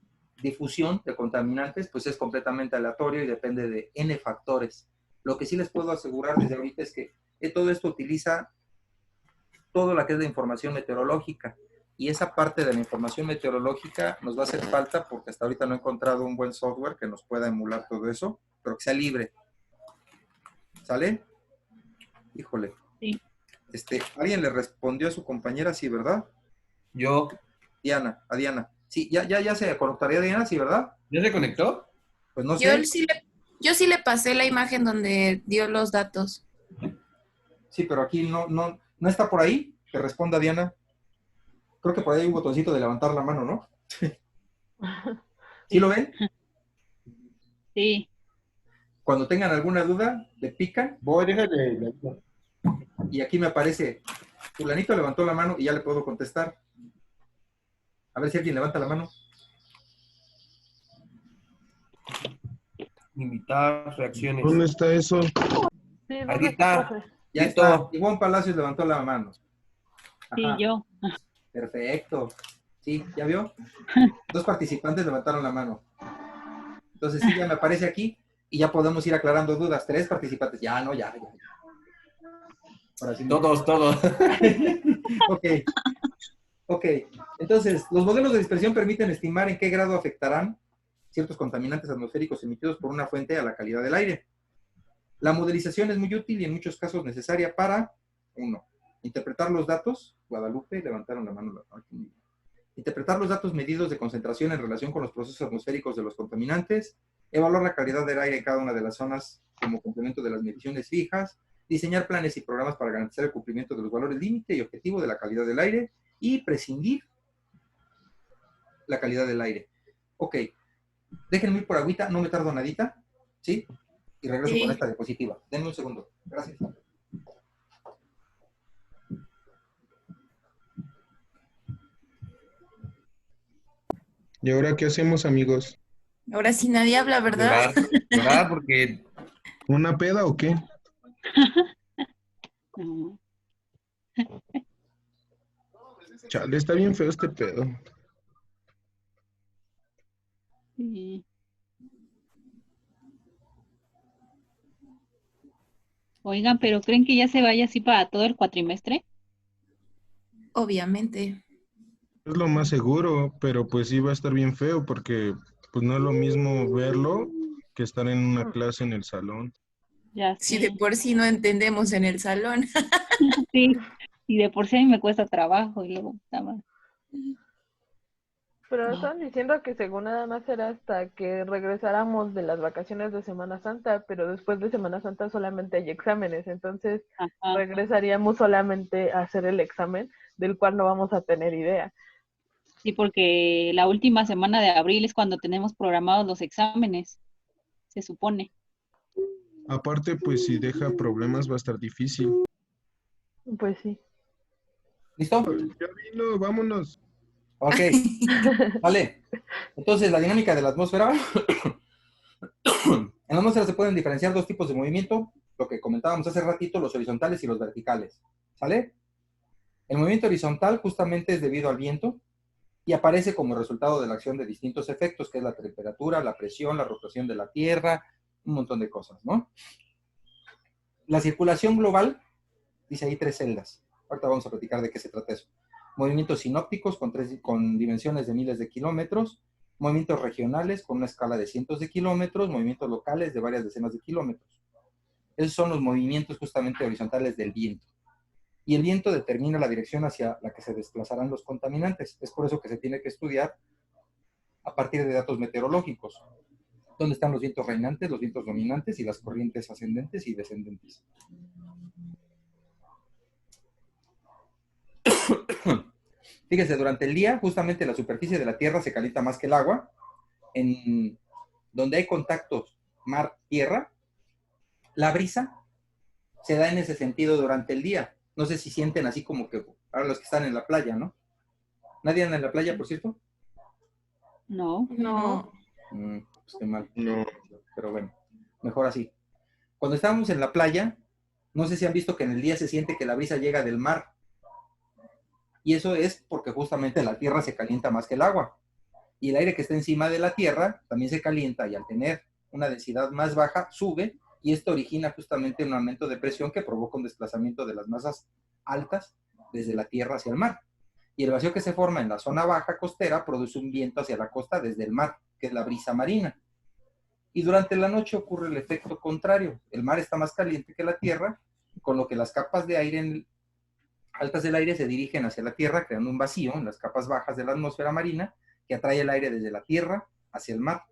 difusión de contaminantes pues es completamente aleatorio y depende de N factores. Lo que sí les puedo asegurar desde ahorita es que todo esto utiliza todo lo que es de información meteorológica, y esa parte de la información meteorológica nos va a hacer falta porque hasta ahorita no he encontrado un buen software que nos pueda emular todo eso, pero que sea libre. ¿Sale? Híjole. Sí. ¿Alguien le respondió a su compañera? Sí, ¿verdad? Yo. A Diana. Sí, ya se conectaría Diana, sí, ¿verdad? ¿Ya se conectó? Pues no sé. Yo sí le pasé la imagen donde dio los datos. Sí, pero aquí no está por ahí. Que responda Diana. Creo que por ahí hay un botoncito de levantar la mano, ¿no? ¿Sí lo ven? Sí. Cuando tengan alguna duda, le pican. Déjale. Y aquí me aparece, fulanito levantó la mano y ya le puedo contestar. A ver si alguien levanta la mano. Limitar reacciones. ¿Dónde está eso? Sí, ¿dónde Aquí está, está. profe? Ya Listo. está. Ivonne Palacios levantó la mano. Sí, Ajá. yo. Perfecto. Sí, ¿ya vio? 2 participantes levantaron la mano. Entonces sí, ya me aparece aquí y ya podemos ir aclarando dudas. 3 participantes. Ya, no, ya. Ahora sí. Todos. Ok. Entonces, los modelos de dispersión permiten estimar en qué grado afectarán ciertos contaminantes atmosféricos emitidos por una fuente a la calidad del aire. La modelización es muy útil y en muchos casos necesaria para, 1, interpretar los datos. Guadalupe, levantaron la mano. Interpretar los datos medidos de concentración en relación con los procesos atmosféricos de los contaminantes, evaluar la calidad del aire en cada una de las zonas como complemento de las mediciones fijas, diseñar planes y programas para garantizar el cumplimiento de los valores límite y objetivo de la calidad del aire y prescindir la calidad del aire. Ok, déjenme ir por agüita, no me tardo nadita, ¿sí? Y regreso con esta diapositiva. Denme un segundo. Gracias. ¿Y ahora qué hacemos, amigos? Ahora sí nadie habla, ¿verdad? ¿Verdad? Porque ¿Una peda o qué? No. Chale, está bien feo este pedo. Sí. Oigan, pero ¿creen que ya se vaya así para todo el cuatrimestre? Obviamente. Es lo más seguro, pero pues sí va a estar bien feo porque pues no es lo mismo verlo que estar en una clase en el salón. Ya Si sí. de por sí no entendemos en el salón. Sí, y de por sí a mí me cuesta trabajo y luego está mal. Pero están diciendo que según nada más era hasta que regresáramos de las vacaciones de Semana Santa, pero después de Semana Santa solamente hay exámenes, entonces Ajá. regresaríamos solamente a hacer el examen, del cual no vamos a tener idea. Sí, porque la última semana de abril es cuando tenemos programados los exámenes, se supone. Aparte, pues si deja problemas va a estar difícil. Pues sí. ¿Listo? Ya vino, vámonos. Ok, vale. Entonces, la dinámica de la atmósfera. En la atmósfera se pueden diferenciar dos tipos de movimiento, lo que comentábamos hace ratito, los horizontales y los verticales. ¿Sale? El movimiento horizontal justamente es debido al viento y aparece como resultado de la acción de distintos efectos, que es la temperatura, la presión, la rotación de la Tierra, un montón de cosas, ¿no? La circulación global, dice ahí 3 celdas. Ahorita vamos a platicar de qué se trata eso. Movimientos sinópticos con dimensiones de miles de kilómetros, movimientos regionales con una escala de cientos de kilómetros, movimientos locales de varias decenas de kilómetros. Esos son los movimientos justamente horizontales del viento. Y el viento determina la dirección hacia la que se desplazarán los contaminantes. Es por eso que se tiene que estudiar a partir de datos meteorológicos. ¿Dónde están los vientos reinantes, los vientos dominantes y las corrientes ascendentes y descendentes? Fíjese, durante el día, justamente la superficie de la Tierra se calienta más que el agua. En donde hay contactos mar-tierra, la brisa se da en ese sentido durante el día. No sé si sienten así como que ahora los que están en la playa, ¿no? ¿Nadie anda en la playa, por cierto? No. No. Pues qué mal. No. Pero bueno, mejor así. Cuando estábamos en la playa, no sé si han visto que en el día se siente que la brisa llega del mar. Y eso es porque justamente la tierra se calienta más que el agua. Y el aire que está encima de la tierra también se calienta y al tener una densidad más baja sube y esto origina justamente un aumento de presión que provoca un desplazamiento de las masas altas desde la tierra hacia el mar. Y el vacío que se forma en la zona baja costera produce un viento hacia la costa desde el mar, que es la brisa marina. Y durante la noche ocurre el efecto contrario. El mar está más caliente que la tierra, con lo que las capas de aire altas del aire se dirigen hacia la tierra, creando un vacío en las capas bajas de la atmósfera marina que atrae el aire desde la tierra hacia el mar.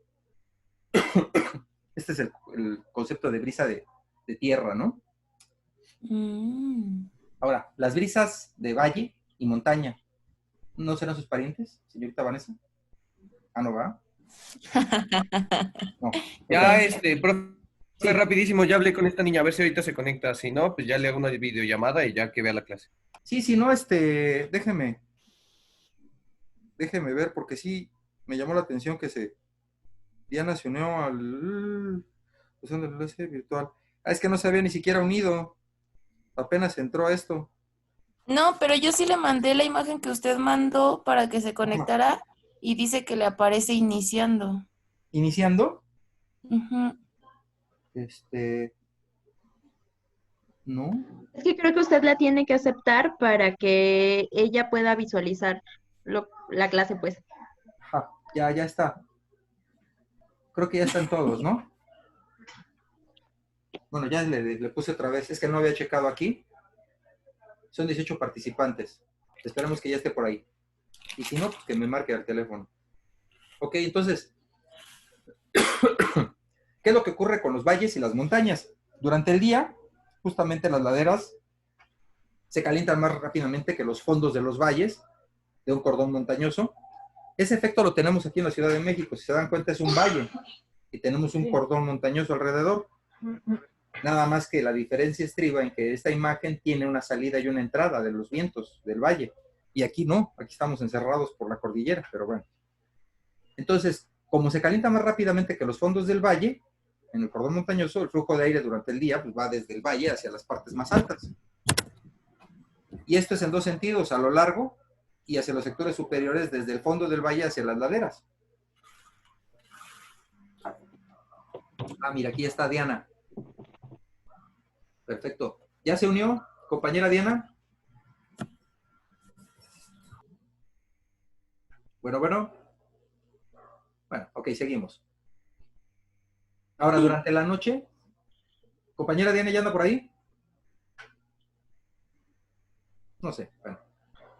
Este es el concepto de brisa de tierra, ¿no? Ahora, las brisas de valle y montaña, ¿no serán sus parientes, señorita Vanessa? Ah, ¿no va? No. Ya, profe, rapidísimo, ya hablé con esta niña, a ver si ahorita se conecta. Si no, pues ya le hago una videollamada y ya que vea la clase. Sí, si no, déjeme ver, porque sí me llamó la atención que Diana se unió al usando el enlace virtual. Ah, es que no se había ni siquiera unido. Apenas entró a esto. No, pero yo sí le mandé la imagen que usted mandó para que se conectara y dice que le aparece iniciando. ¿Iniciando? Ujú. No. Es que creo que usted la tiene que aceptar para que ella pueda visualizar la clase, pues. Ajá, ya está. Creo que ya están todos, ¿no? Bueno, ya le puse otra vez. Es que no había checado aquí. Son 18 participantes. Esperemos que ya esté por ahí. Y si no, pues que me marque al teléfono. Ok, entonces, ¿qué es lo que ocurre con los valles y las montañas? Durante el día, justamente las laderas se calientan más rápidamente que los fondos de los valles de un cordón montañoso. Ese efecto lo tenemos aquí en la Ciudad de México. Si se dan cuenta, es un valle y tenemos un cordón montañoso alrededor. Nada más que la diferencia estriba en que esta imagen tiene una salida y una entrada de los vientos del valle. Y aquí no, aquí estamos encerrados por la cordillera, pero bueno. Entonces, como se calienta más rápidamente que los fondos del valle, en el cordón montañoso, el flujo de aire durante el día pues, va desde el valle hacia las partes más altas. Y esto es en dos sentidos, a lo largo y hacia los sectores superiores desde el fondo del valle hacia las laderas. Ah, mira, aquí está Diana. Perfecto. ¿Ya se unió, compañera Diana? Bueno. Bueno, ok, seguimos. Ahora, durante la noche, compañera Diana, ¿ya anda por ahí? No sé, bueno.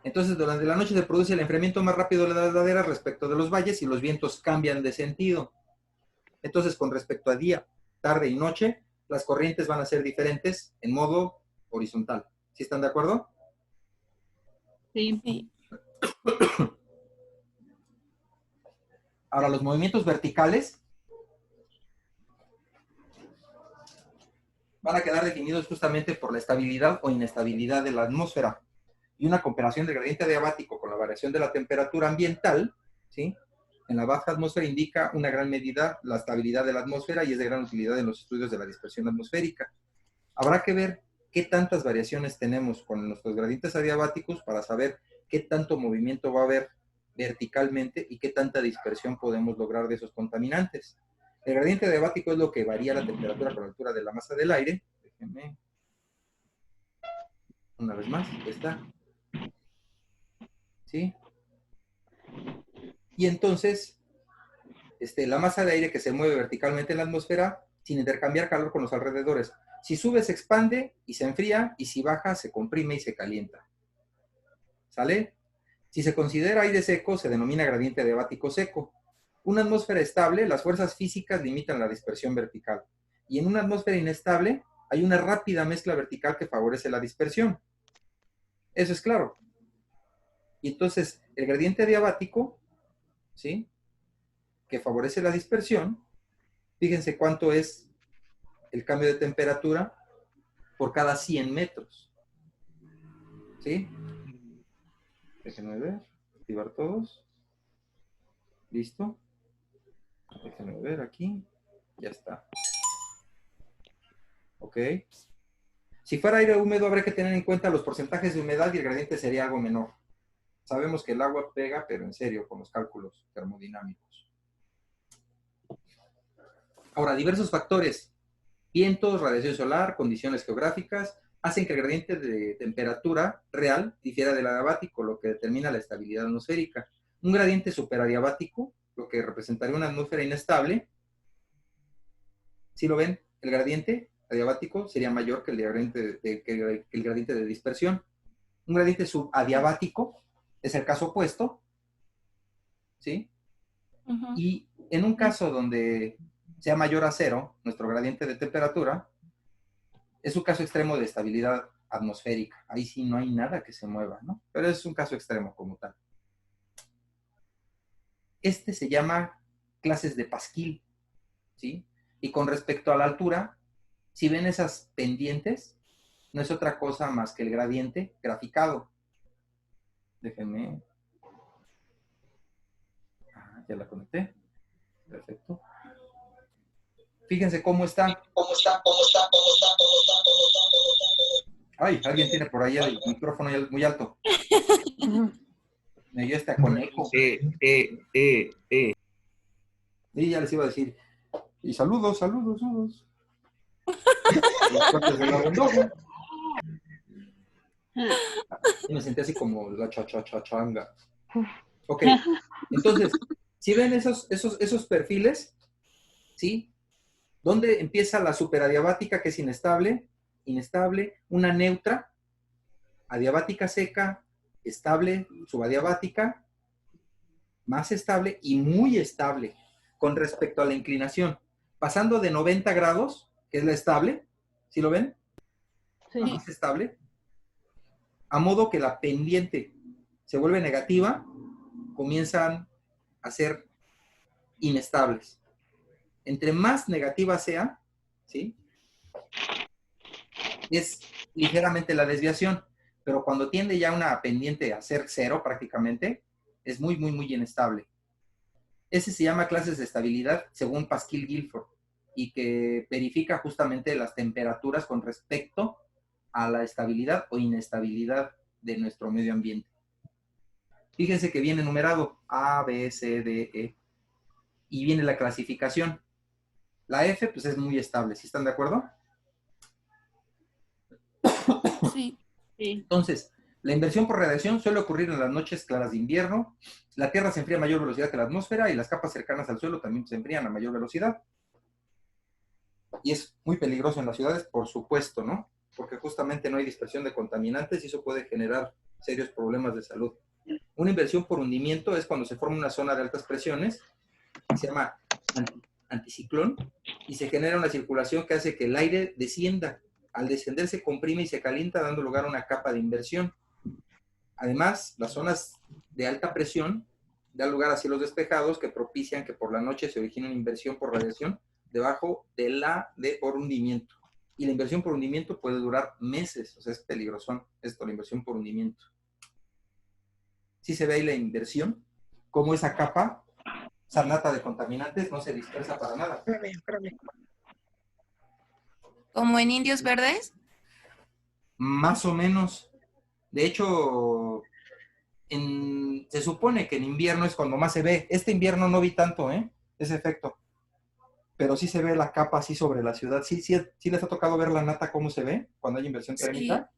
Entonces, durante la noche se produce el enfriamiento más rápido de las laderas respecto de los valles y los vientos cambian de sentido. Entonces, con respecto a día, tarde y noche, las corrientes van a ser diferentes en modo horizontal. ¿Sí están de acuerdo? Sí. Ahora, los movimientos verticales van a quedar definidos justamente por la estabilidad o inestabilidad de la atmósfera. Y una comparación del gradiente adiabático con la variación de la temperatura ambiental, ¿sí? En la baja atmósfera indica una gran medida la estabilidad de la atmósfera y es de gran utilidad en los estudios de la dispersión atmosférica. Habrá que ver qué tantas variaciones tenemos con nuestros gradientes adiabáticos para saber qué tanto movimiento va a haber verticalmente y qué tanta dispersión podemos lograr de esos contaminantes. El gradiente adiabático es lo que varía la temperatura con la altura de la masa del aire. Déjenme. Una vez más, ahí está. ¿Sí? Y entonces, la masa de aire que se mueve verticalmente en la atmósfera sin intercambiar calor con los alrededores. Si sube, se expande y se enfría, y si baja, se comprime y se calienta. ¿Sale? Si se considera aire seco, se denomina gradiente adiabático seco. Una atmósfera estable, las fuerzas físicas limitan la dispersión vertical. Y en una atmósfera inestable, hay una rápida mezcla vertical que favorece la dispersión. Eso es claro. Y entonces, el gradiente adiabático, ¿sí?, que favorece la dispersión, fíjense cuánto es el cambio de temperatura por cada 100 metros. ¿Sí? Déjenme ver, activar todos. ¿Listo? Déjenme ver aquí. Ya está. Ok. Si fuera aire húmedo, habría que tener en cuenta los porcentajes de humedad y el gradiente sería algo menor. Sabemos que el agua pega, pero en serio, con los cálculos termodinámicos. Ahora, diversos factores, vientos, radiación solar, condiciones geográficas, hacen que el gradiente de temperatura real difiera del adiabático, lo que determina la estabilidad atmosférica. Un gradiente superadiabático, lo que representaría una atmósfera inestable, ¿sí lo ven? El gradiente adiabático sería mayor que el gradiente de dispersión. Un gradiente subadiabático es el caso opuesto, ¿sí? Y en un caso donde sea mayor a cero, nuestro gradiente de temperatura, es un caso extremo de estabilidad atmosférica. Ahí sí no hay nada que se mueva, ¿no? Pero es un caso extremo como tal. Este se llama clases de Pasquill, ¿sí? Y con respecto a la altura, si ven esas pendientes, no es otra cosa más que el gradiente graficado. Déjenme. Ya la conecté. Perfecto. Fíjense cómo está. Ay, alguien tiene por ahí el micrófono muy alto. Me dio hasta con eco. Sí, ya les iba a decir. Y saludos. Los cortes de la bondoja. Y me senté así como la changa. Ok, entonces, si ven esos perfiles, ¿sí? ¿Dónde empieza la superadiabática, que es inestable, una neutra, adiabática seca, estable, subadiabática, más estable y muy estable con respecto a la inclinación? Pasando de 90 grados, que es la estable, ¿sí lo ven? Sí. La más estable, a modo que la pendiente se vuelve negativa, comienzan a ser inestables. Entre más negativa sea, ¿sí?, es ligeramente la desviación, pero cuando tiende ya una pendiente a ser cero prácticamente, es muy inestable. Ese se llama clases de estabilidad según Pasquill-Guilford, y que verifica justamente las temperaturas con respecto a la estabilidad o inestabilidad de nuestro medio ambiente. Fíjense que viene numerado A, B, C, D, E, y viene la clasificación. La F, pues, es muy estable, ¿sí están de acuerdo? Sí. Entonces, la inversión por radiación suele ocurrir en las noches claras de invierno. La Tierra se enfría a mayor velocidad que la atmósfera y las capas cercanas al suelo también se enfrían a mayor velocidad. Y es muy peligroso en las ciudades, por supuesto, ¿no? Porque justamente no hay dispersión de contaminantes y eso puede generar serios problemas de salud. Una inversión por hundimiento es cuando se forma una zona de altas presiones, se llama anticiclón, y se genera una circulación que hace que el aire descienda. Al descender se comprime y se calienta, dando lugar a una capa de inversión. Además, las zonas de alta presión dan lugar a cielos despejados que propician que por la noche se origine una inversión por radiación debajo de la de por hundimiento. Y la inversión por hundimiento puede durar meses, o sea, es peligrosón esto, la inversión por hundimiento. Sí se ve ahí la inversión, como esa capa, esa nata de contaminantes no se dispersa para nada. ¿Como en Indios Verdes? Más o menos. De hecho, se supone que en invierno es cuando más se ve. Este invierno no vi tanto, ese efecto. Pero sí se ve la capa así sobre la ciudad. ¿Sí les ha tocado ver la nata cómo se ve cuando hay inversión térmica?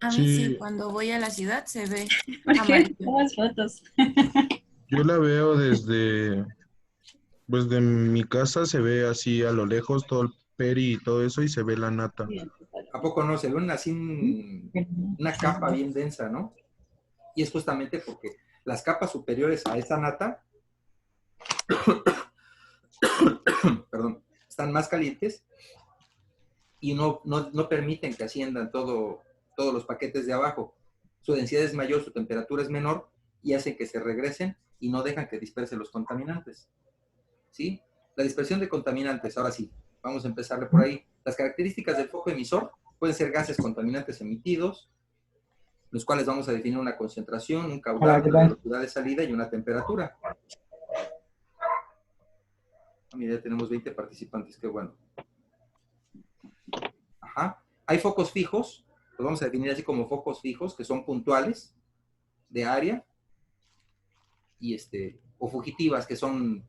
A mí sí, cuando voy a la ciudad se ve ¿Por qué amarillo. tomas fotos? Yo la veo desde, pues de mi casa se ve así a lo lejos todo el peri y todo eso y se ve la nata. ¿A poco no? Se ve una capa bien densa, ¿no? Y es justamente porque las capas superiores a esa nata perdón, están más calientes y no permiten que asciendan todos los paquetes de abajo. Su densidad es mayor, su temperatura es menor y hace que se regresen y no dejan que dispersen los contaminantes. ¿Sí? La dispersión de contaminantes, ahora sí, vamos a empezarle por ahí. Las características del foco emisor pueden ser gases contaminantes emitidos, los cuales vamos a definir una concentración, un caudal, una velocidad de salida y una temperatura. Mira, ya tenemos 20 participantes, qué bueno. Ajá. Hay focos fijos, los vamos a definir así como focos fijos, que son puntuales de área, y o fugitivas, que son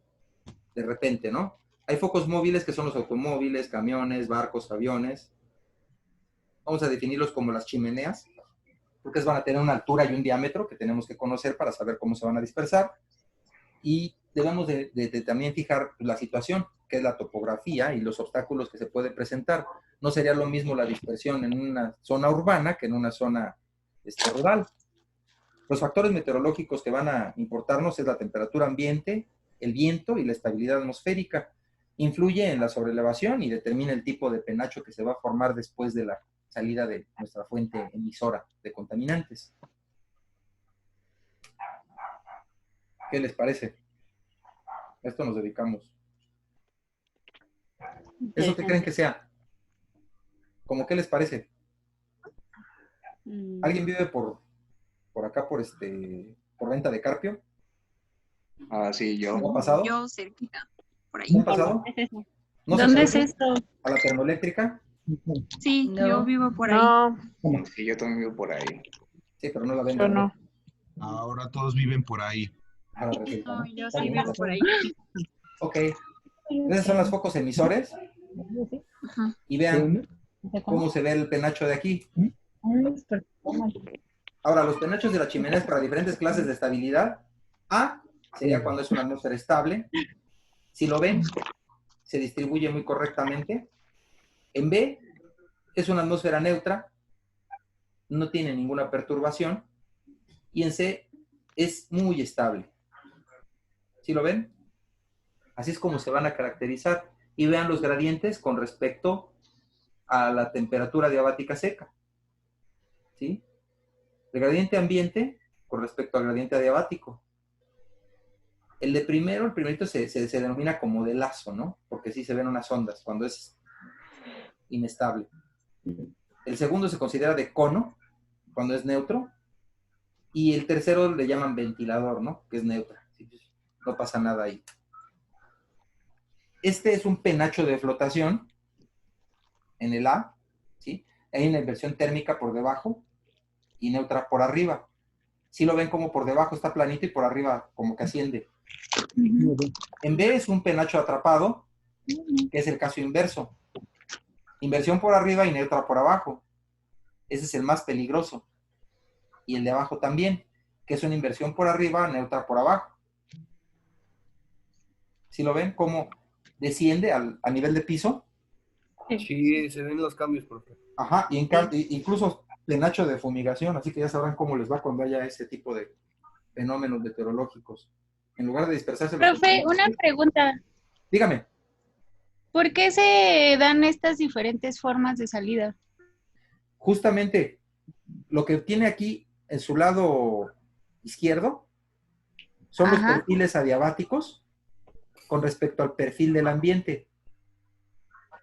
de repente, ¿no? Hay focos móviles, que son los automóviles, camiones, barcos, aviones. Vamos a definirlos como las chimeneas, porque van a tener una altura y un diámetro que tenemos que conocer para saber cómo se van a dispersar. Y debemos de también fijar la situación, que es la topografía y los obstáculos que se pueden presentar. No sería lo mismo la dispersión en una zona urbana que en una zona rural. Los factores meteorológicos que van a importarnos es la temperatura ambiente, el viento y la estabilidad atmosférica. Influye en la sobrelevación y determina el tipo de penacho que se va a formar después de la salida de nuestra fuente emisora de contaminantes. ¿Qué les parece? A esto nos dedicamos. ¿Eso qué creen que sea? ¿Cómo qué les parece? ¿Alguien vive por acá, por Venta de Carpio? Ah, sí, yo. ¿No ha pasado? Yo cerquita, por ahí. ¿No ha pasado? ¿No ¿Dónde es se esto? ¿A la termoeléctrica? Sí, No. yo vivo por ahí. No, Sí, yo también vivo por ahí. Sí, pero no la ven. yo no. Ahora todos viven por ahí. Ahora resulta, No, ¿no? yo Está sí bien. vivo por ahí. Ok. Esos son los focos emisores. Ajá. Y vean cómo se ve el penacho de aquí. Ahora, los penachos de la chimenea es para diferentes clases de estabilidad. A sería cuando es una atmósfera estable. Si lo ven, se distribuye muy correctamente. En B es una atmósfera neutra, no tiene ninguna perturbación. Y en C es muy estable. ¿Sí lo ven? Así es como se van a caracterizar. Y vean los gradientes con respecto a la temperatura diabática seca. ¿Sí? El gradiente ambiente con respecto al gradiente adiabático. El primerito se denomina como de lazo, ¿no? Porque sí se ven unas ondas cuando es inestable. El segundo se considera de cono, cuando es neutro. Y el tercero le llaman ventilador, ¿no? Que es neutra. ¿Sí? No pasa nada ahí. Este es un penacho de flotación en el A, ¿sí? Hay una inversión térmica por debajo y neutra por arriba. ¿Sí lo ven como por debajo está planito y por arriba como que asciende? En B es un penacho atrapado, que es el caso inverso. Inversión por arriba y neutra por abajo. Ese es el más peligroso. Y el de abajo también, que es una inversión por arriba, neutra por abajo. ¿Sí lo ven? ¿Cómo desciende a nivel de piso? Sí, se ven los cambios, profe. Ajá, y incluso penacho de fumigación, así que ya sabrán cómo les va cuando haya ese tipo de fenómenos meteorológicos. En lugar de dispersarse... Profe, una pregunta. Dígame. ¿Por qué se dan estas diferentes formas de salida? Justamente, lo que tiene aquí en su lado izquierdo son los perfiles adiabáticos con respecto al perfil del ambiente.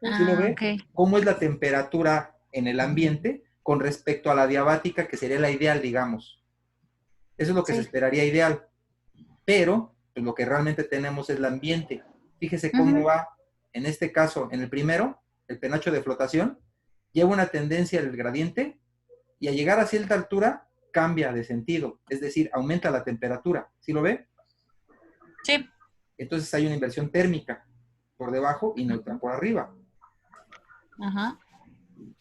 ¿Sí lo ve? Okay. ¿Cómo es la temperatura en el ambiente con respecto a la diabática, que sería la ideal, digamos? Eso es lo que se esperaría ideal. Pero pues, lo que realmente tenemos es el ambiente. Fíjese cómo va, en este caso, en el primero, el penacho de flotación, lleva una tendencia del gradiente y al llegar a cierta altura cambia de sentido, es decir, aumenta la temperatura. ¿Sí lo ve? Sí. Entonces hay una inversión térmica por debajo y neutra por arriba. Ajá.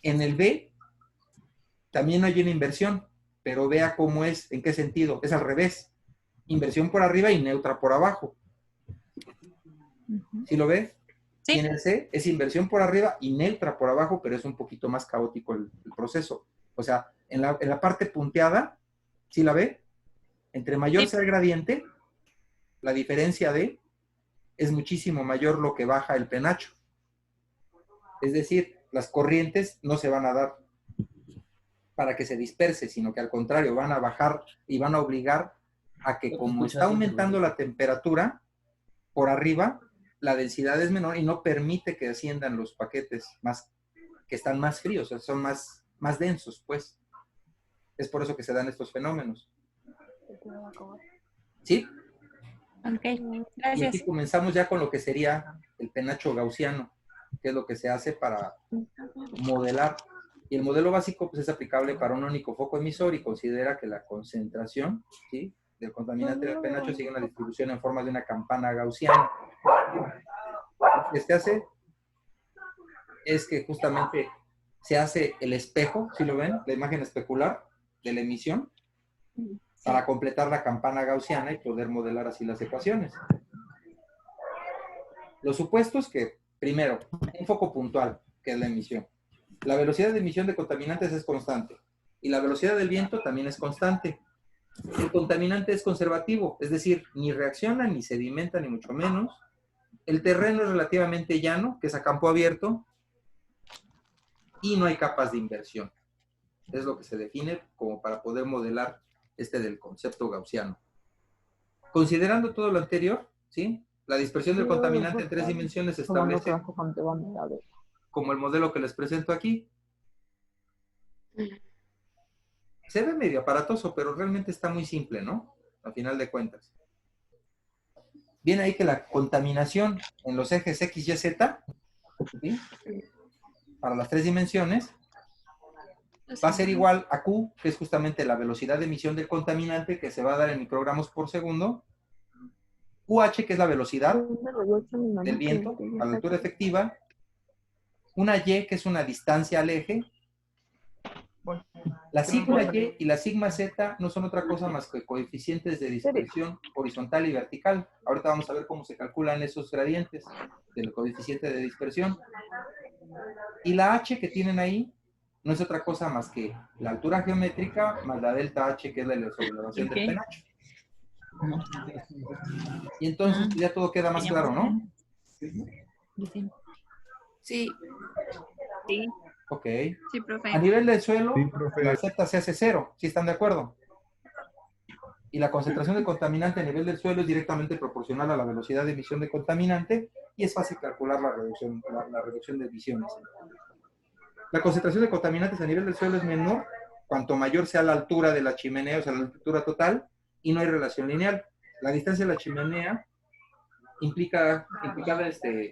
En el B también hay una inversión, pero vea cómo es, en qué sentido. Es al revés. Inversión por arriba y neutra por abajo. ¿Sí lo ve? Sí. Y en el C es inversión por arriba y neutra por abajo, pero es un poquito más caótico el proceso. O sea, en la parte punteada, ¿sí la ve? Entre mayor sea el gradiente, la diferencia es muchísimo mayor lo que baja el penacho. Es decir, las corrientes no se van a dar para que se disperse, sino que al contrario, van a bajar y van a obligar a que como está aumentando la temperatura, por arriba, la densidad es menor y no permite que asciendan los paquetes que están más fríos, o sea, son más densos, pues. Es por eso que se dan estos fenómenos. ¿Sí? Ok, Y gracias. aquí comenzamos ya con lo que sería el penacho gaussiano, que es lo que se hace para modelar. Y el modelo básico pues, es aplicable para un único foco emisor y considera que la concentración, ¿sí?, del contaminante del penacho sigue una distribución en forma de una campana gaussiana. Lo que se hace es que justamente se hace el espejo, ¿sí lo ven? La imagen especular de la emisión para completar la campana gaussiana y poder modelar así las ecuaciones. Los supuestos que, primero, un foco puntual, que es la emisión. La velocidad de emisión de contaminantes es constante y la velocidad del viento también es constante. El contaminante es conservativo, es decir, ni reacciona, ni sedimenta, ni mucho menos. El terreno es relativamente llano, que es a campo abierto, y no hay capas de inversión. Es lo que se define como para poder modelar del concepto gaussiano. Considerando todo lo anterior, ¿sí?, la dispersión del contaminante en 3 dimensiones se establece como el modelo que les presento aquí. Se ve medio aparatoso, pero realmente está muy simple, ¿no? A final de cuentas. Viene ahí que la contaminación en los ejes X, Y, Z, ¿sí?, para las 3 dimensiones, va a ser igual a Q, que es justamente la velocidad de emisión del contaminante, que se va a dar en microgramos por segundo. QH, que es la velocidad del viento a la altura efectiva. Una Y, que es una distancia al eje. La sigma Y y la sigma Z no son otra cosa más que coeficientes de dispersión horizontal y vertical. Ahorita vamos a ver cómo se calculan esos gradientes del coeficiente de dispersión. Y la H que tienen ahí no es otra cosa más que la altura geométrica más la delta H, que es la elevación del penacho. Y entonces ya todo queda más claro, ¿no? Sí. Sí. Ok. Sí, profe. A nivel del suelo, Sí, profe. la Z se hace 0, ¿sí están de acuerdo? Y la concentración de contaminante a nivel del suelo es directamente proporcional a la velocidad de emisión de contaminante y es fácil calcular la reducción de emisiones. La concentración de contaminantes a nivel del suelo es menor cuanto mayor sea la altura de la chimenea, o sea, la altura total, y no hay relación lineal. La distancia de la chimenea implicada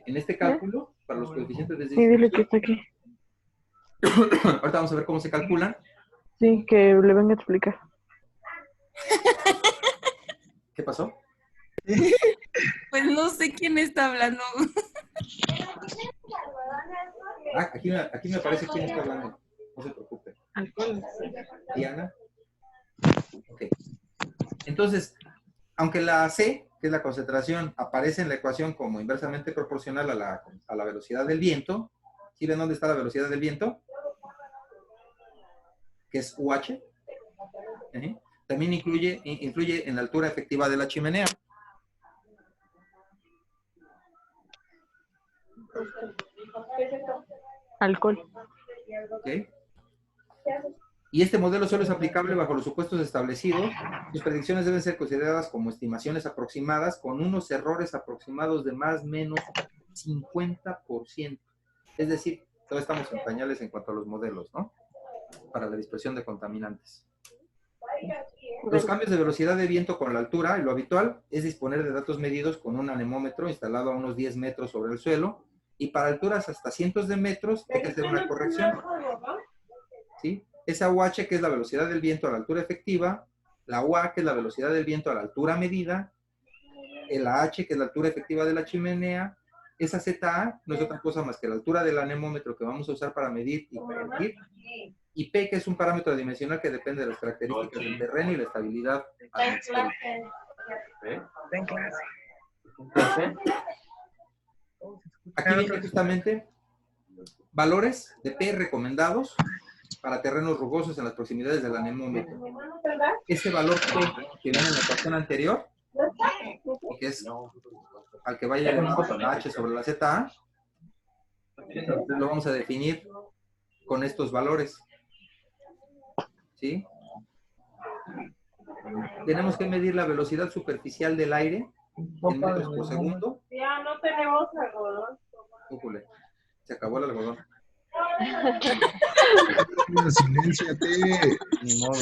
en este cálculo, para los coeficientes de Sí, dile que dispersión. está aquí. Ahorita vamos a ver cómo se calculan. Sí, que le venga a explicar. ¿Qué pasó? Pues no sé quién está hablando. Ah, aquí me aparece quién está hablando. No se preocupe. Alcohol. Diana. Ok. Entonces, aunque la C, que es la concentración, aparece en la ecuación como inversamente proporcional a la velocidad del viento, ¿sí ven dónde está la velocidad del viento? Que es UH. También influye en la altura efectiva de la chimenea. Alcohol. ¿Ok? Y este modelo solo es aplicable bajo los supuestos establecidos. Sus predicciones deben ser consideradas como estimaciones aproximadas con unos errores aproximados de más o menos 50%. Es decir, todavía estamos en pañales en cuanto a los modelos, ¿no? Para la dispersión de contaminantes. Los cambios de velocidad de viento con la altura, y lo habitual es disponer de datos medidos con un anemómetro instalado a unos 10 metros sobre el suelo, y para alturas hasta cientos de metros hay que hacer una corrección. ¿Sí? Esa UH, que es la velocidad del viento a la altura efectiva, la UA, que es la velocidad del viento a la altura medida, la H, que es la altura efectiva de la chimenea, esa ZA no es otra cosa más que la altura del anemómetro que vamos a usar para medir y predecir, y P, que es un parámetro dimensional que depende de las características del terreno y la estabilidad atmosférica. Aquí viene justamente valores de P recomendados para terrenos rugosos en las proximidades del anemómetro. Ese valor P que viene en la ecuación anterior, y que es al que vaya la H sobre la ZA, lo vamos a definir con estos valores. ¿Sí? Tenemos que medir la velocidad superficial del aire en metros por segundo. Ya no tenemos algodón. Újule, se acabó el algodón. Silénciate. Ni modo.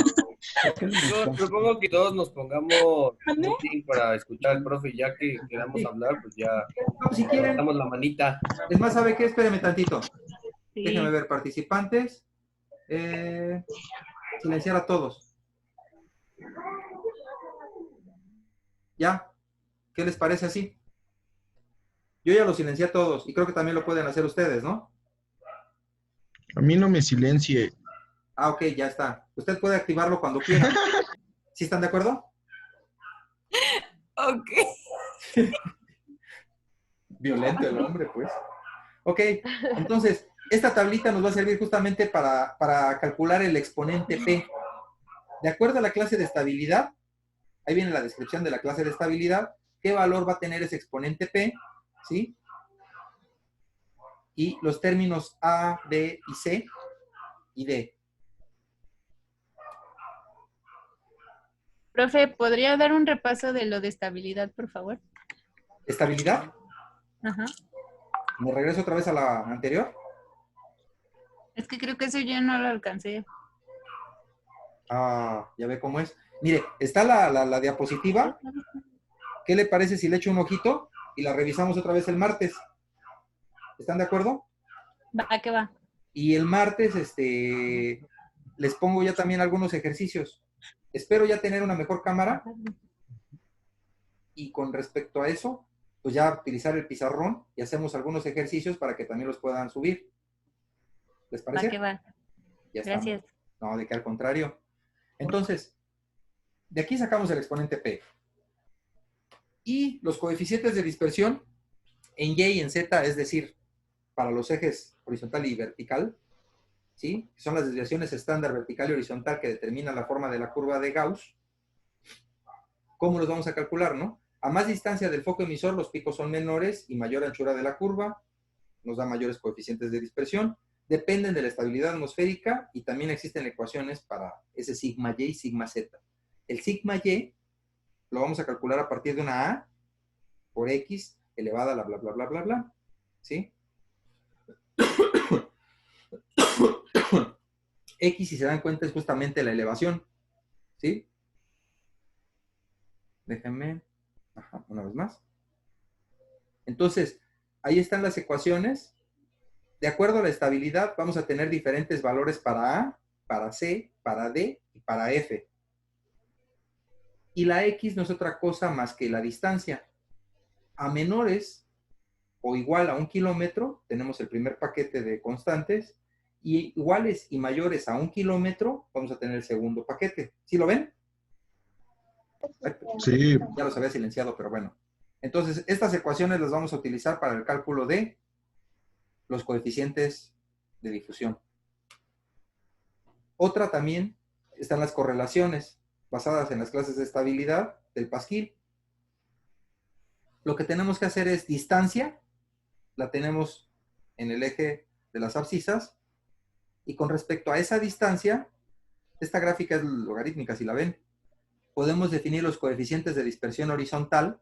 Yo propongo que todos nos pongamos muting para escuchar al profe, y ya que queramos hablar, pues ya No, si quieren, damos la manita. es más, ¿sabe qué? Espéreme tantito. Sí. Déjenme ver, participantes. Silenciar a todos. ¿Ya? ¿Qué les parece así? Yo ya los silencié a todos y creo que también lo pueden hacer ustedes, ¿no? A mí no me silencie. Ah, ok, ya está. Usted puede activarlo cuando quiera. ¿Sí están de acuerdo? Ok. Violento el hombre, pues. Ok, entonces, esta tablita nos va a servir justamente para calcular el exponente P. De acuerdo a la clase de estabilidad, ahí viene la descripción de la clase de estabilidad, qué valor va a tener ese exponente P, ¿sí? Y los términos A, B y C y D. Profe, ¿podría dar un repaso de lo de estabilidad, por favor? ¿Estabilidad? Ajá. ¿Me regreso otra vez a la anterior? Es que creo que eso yo no lo alcancé. Ah, ya ve cómo es. Mire, está la diapositiva. ¿Qué le parece si le echo un ojito y la revisamos otra vez el martes? ¿Están de acuerdo? Va, que va. Y el martes, les pongo ya también algunos ejercicios. Espero ya tener una mejor cámara. Y con respecto a eso, pues ya utilizar el pizarrón y hacemos algunos ejercicios para que también los puedan subir. ¿Les parece? Va, que va. Ya Gracias. estamos. No, de que al contrario. Entonces, de aquí sacamos el exponente P. Y los coeficientes de dispersión en Y y en Z, es decir, para los ejes horizontal y vertical, ¿sí? Que son las desviaciones estándar vertical y horizontal que determinan la forma de la curva de Gauss. ¿Cómo los vamos a calcular, no? A más distancia del foco emisor, los picos son menores y mayor anchura de la curva, nos da mayores coeficientes de dispersión. Dependen de la estabilidad atmosférica y también existen ecuaciones para ese sigma Y y sigma Z. El sigma Y lo vamos a calcular a partir de una A por X elevada a la bla, bla, bla, bla, bla. ¿Sí? X, si se dan cuenta, es justamente la elevación. ¿Sí? Déjenme. Ajá, una vez más. Entonces, ahí están las ecuaciones. De acuerdo a la estabilidad, vamos a tener diferentes valores para A, para C, para D y para F. Y la X no es otra cosa más que la distancia. A menores o igual a 1 kilómetro, tenemos el primer paquete de constantes, y iguales y mayores a 1 kilómetro, vamos a tener el segundo paquete. ¿Sí lo ven? Sí. Ya los había silenciado, pero bueno. Entonces, estas ecuaciones las vamos a utilizar para el cálculo de los coeficientes de difusión. Otra también están las correlaciones basadas en las clases de estabilidad del Pasquill. Lo que tenemos que hacer es distancia, la tenemos en el eje de las abscisas, y con respecto a esa distancia, esta gráfica es logarítmica, si la ven, podemos definir los coeficientes de dispersión horizontal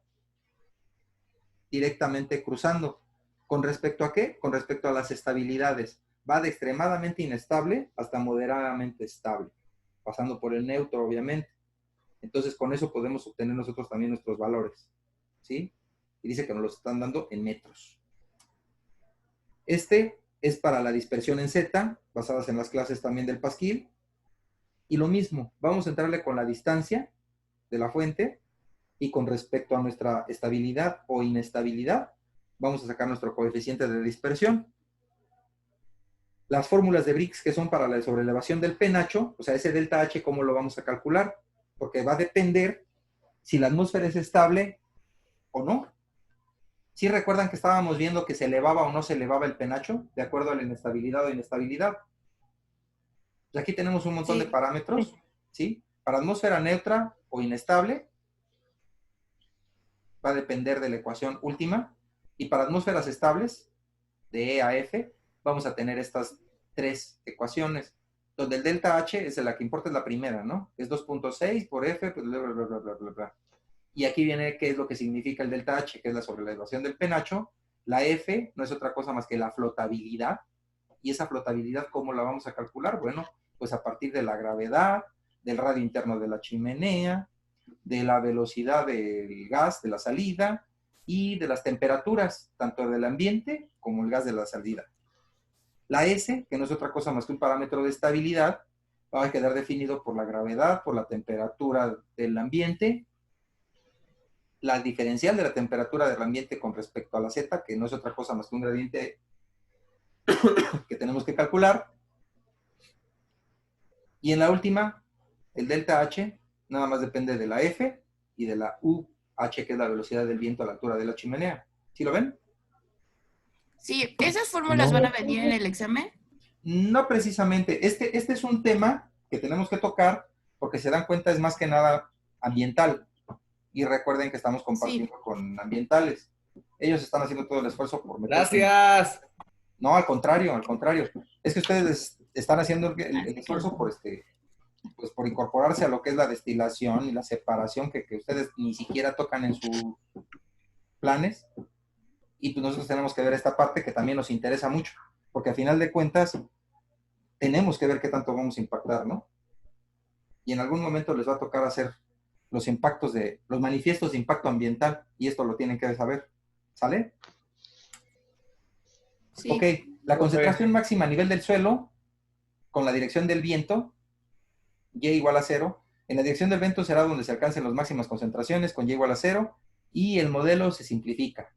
directamente cruzando. ¿Con respecto a qué? Con respecto a las estabilidades. Va de extremadamente inestable hasta moderadamente estable, pasando por el neutro, obviamente. Entonces, con eso podemos obtener nosotros también nuestros valores, ¿sí? Y dice que nos los están dando en metros. Este es para la dispersión en Z, basadas en las clases también del Pasquill. Y lo mismo, vamos a entrarle con la distancia de la fuente y con respecto a nuestra estabilidad o inestabilidad, vamos a sacar nuestro coeficiente de dispersión. Las fórmulas de Briggs que son para la sobrelevación del penacho, o sea, ese delta H, ¿cómo lo vamos a calcular? Porque va a depender si la atmósfera es estable o no. ¿Sí recuerdan que estábamos viendo que se elevaba o no se elevaba el penacho de acuerdo a la inestabilidad o inestabilidad? Y aquí tenemos un montón de parámetros, ¿sí? Para atmósfera neutra o inestable, va a depender de la ecuación última. Y para atmósferas estables, de E a F, vamos a tener estas tres ecuaciones, donde el delta H es la que importa, es la primera, ¿no? Es 2.6 por F, pues, bla, bla, bla, bla, bla, bla. Y aquí viene qué es lo que significa el delta H, que es la sobrelevación del penacho. La F no es otra cosa más que la flotabilidad. Y esa flotabilidad, ¿cómo la vamos a calcular? Bueno, pues a partir de la gravedad, del radio interno de la chimenea, de la velocidad del gas de la salida y de las temperaturas, tanto del ambiente como el gas de la salida. La S, que no es otra cosa más que un parámetro de estabilidad, va a quedar definido por la gravedad, por la temperatura del ambiente, la diferencial de la temperatura del ambiente con respecto a la Z, que no es otra cosa más que un gradiente que tenemos que calcular. Y en la última, el delta H, nada más depende de la F y de la UH, que es la velocidad del viento a la altura de la chimenea. ¿Sí lo ven? Sí, ¿esas fórmulas van a venir en el examen? No precisamente. Este es un tema que tenemos que tocar porque se dan cuenta es más que nada ambiental. Y recuerden que estamos compartiendo con ambientales. Ellos están haciendo todo el esfuerzo por meterse. Gracias. No, al contrario, al contrario. Es que ustedes están haciendo el esfuerzo por pues por incorporarse a lo que es la destilación y la separación que ustedes ni siquiera tocan en sus planes. Y pues nosotros tenemos que ver esta parte que también nos interesa mucho, porque al final de cuentas tenemos que ver qué tanto vamos a impactar, ¿no? Y en algún momento les va a tocar hacer los impactos los manifiestos de impacto ambiental, y esto lo tienen que saber. ¿Sale? Sí. Ok, la concentración máxima a nivel del suelo, con la dirección del viento, Y igual a 0. En la dirección del viento será donde se alcancen las máximas concentraciones con Y igual a 0, y el modelo se simplifica.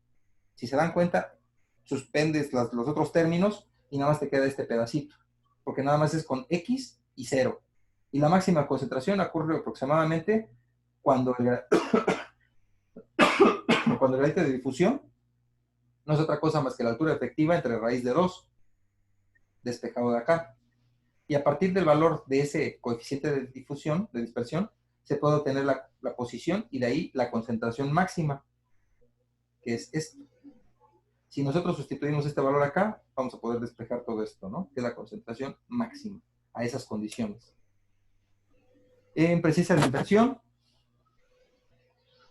Si se dan cuenta, suspendes los otros términos y nada más te queda este pedacito, porque nada más es con X y 0. Y la máxima concentración ocurre aproximadamente cuando el gradiente de difusión no es otra cosa más que la altura efectiva entre raíz de 2, despejado de acá. Y a partir del valor de ese coeficiente de difusión, de dispersión, se puede obtener la posición y de ahí la concentración máxima, que es esto. Si nosotros sustituimos este valor acá, vamos a poder despejar todo esto, ¿no? Que es la concentración máxima a esas condiciones. En precisa dispersión,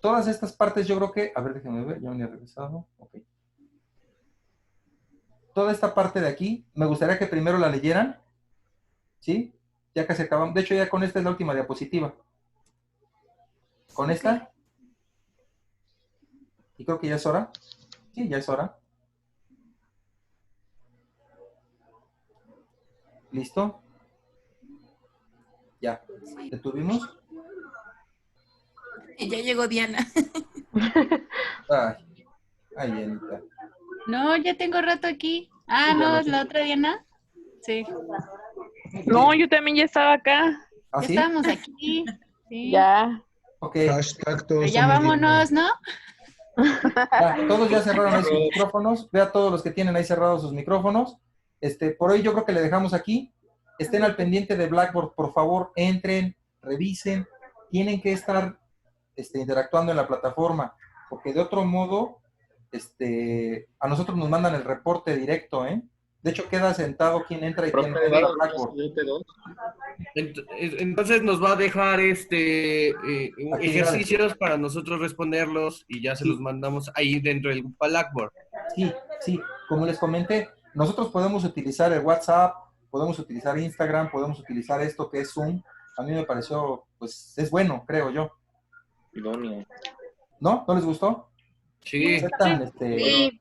todas estas partes yo creo que, a ver, déjenme ver, ya me he regresado, ok. Toda esta parte de aquí, me gustaría que primero la leyeran, ¿sí? Ya casi acabamos, de hecho ya con esta es la última diapositiva. Con esta, y creo que ya es hora, sí, ya es hora. ¿Listo? Ya. ¿Detuvimos? Y ya llegó Diana. Ay, Dianita. No, ya tengo rato aquí. Ah, no, la otra Diana. Sí. No, yo también ya estaba acá. ¿Ah, Ya sí? estábamos aquí. Sí. Ya. Ok. Hashtag Pero todos ya somos vámonos, dignos. ¿no? Ya, todos ya cerraron ahí sus micrófonos. Ve a todos los que tienen ahí cerrados sus micrófonos. Por hoy yo creo que le dejamos aquí. Estén al pendiente de Blackboard, por favor, entren, revisen. Tienen que estar interactuando en la plataforma, porque de otro modo, a nosotros nos mandan el reporte directo, ¿eh? De hecho, queda sentado quien entra y quien no entra a Blackboard. Entonces nos va a dejar Actividades. ejercicios para nosotros responderlos y ya se los mandamos ahí dentro del Blackboard. Sí, sí, como les comenté, nosotros podemos utilizar el WhatsApp, podemos utilizar Instagram, podemos utilizar esto que es Zoom. A mí me pareció, pues, es bueno, creo yo. Idóneo. ¿No? ¿No les gustó? Sí. ¿Aceptan Sí.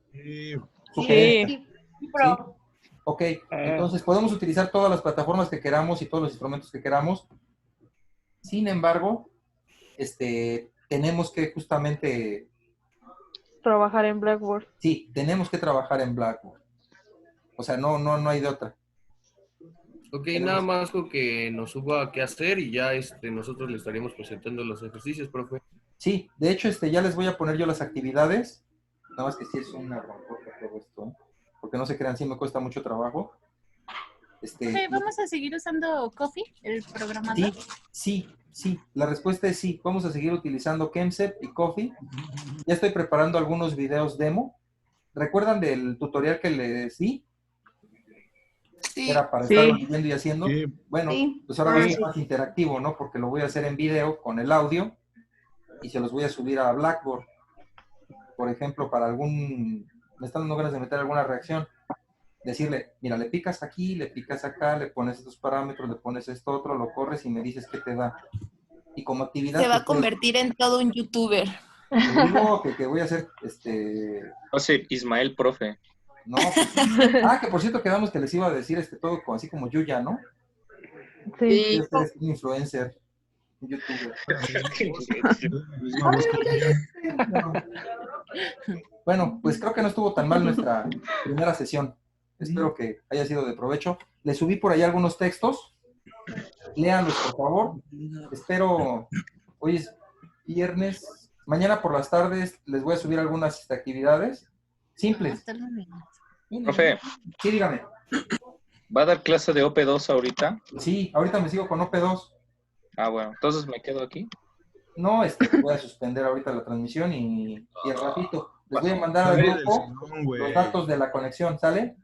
sugerencias? Sí, pro. ¿Sí? Ok, entonces podemos utilizar todas las plataformas que queramos y todos los instrumentos que queramos. Sin embargo, tenemos que justamente, Trabajar en Blackboard. sí, tenemos que trabajar en Blackboard. O sea, no hay de otra. Ok, nada más con que nos suba qué hacer y ya nosotros le estaríamos presentando los ejercicios, profe. Sí, de hecho, ya les voy a poner yo las actividades. Nada más que sí es una broncota todo esto, ¿eh? Porque no se crean, sí me cuesta mucho trabajo. Profe, ¿vamos a seguir usando Coffee, el programador? Sí. La respuesta es sí. Vamos a seguir utilizando Kemsep y Coffee. Ya estoy preparando algunos videos demo. ¿Recuerdan del tutorial que les di? Sí. Era para Sí. estar viendo y haciendo. Sí. Bueno, Sí. pues ahora va a Sí. ser más interactivo, ¿no? Porque lo voy a hacer en video con el audio y se los voy a subir a Blackboard. Por ejemplo, para me están dando ganas de meter alguna reacción. Decirle, mira, le picas aquí, le picas acá, le pones estos parámetros, le pones esto otro, lo corres y me dices qué te da. Y como actividad... Se va a pues, convertir en todo un youtuber. te digo que voy a hacer, Va a ser Ismael, profe. no, que por cierto quedamos que les iba a decir todo así como Yuya, ¿no? Sí. Este es un influencer, un youtuber. Misma voz que ella. Bueno, pues creo que no estuvo tan mal nuestra primera sesión. Espero que haya sido de provecho. Les subí por ahí algunos textos. Léanlos, por favor. Espero, hoy es viernes. Mañana por las tardes les voy a subir algunas actividades simples. Profe, Sí, dígame. ¿va a dar clase de OP2 ahorita? Sí, ahorita me sigo con OP2. Ah, bueno, entonces me quedo aquí. No, voy a suspender ahorita la transmisión y al ratito les voy a mandar al Sale del grupo salón, güey. los datos de la conexión, ¿sale?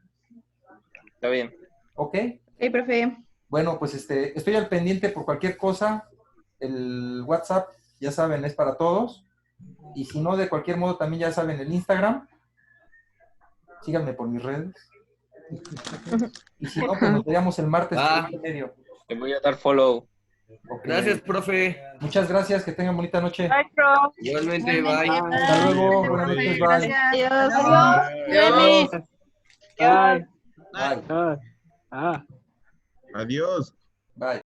Está bien. ¿Ok? Sí, profe. Bueno, pues estoy al pendiente por cualquier cosa. El WhatsApp, ya saben, es para todos. Y si no, de cualquier modo, también ya saben el Instagram. Síganme por mis redes. Y si no, pues nos veamos el martes por el medio. Te voy a dar follow. Ok. Gracias, profe. Muchas gracias, que tengan bonita noche. Bye, pro. Igualmente, bye. Hasta luego, buenas noches, bye. Adiós. Adiós. Bye. Bye. Adiós. Bye.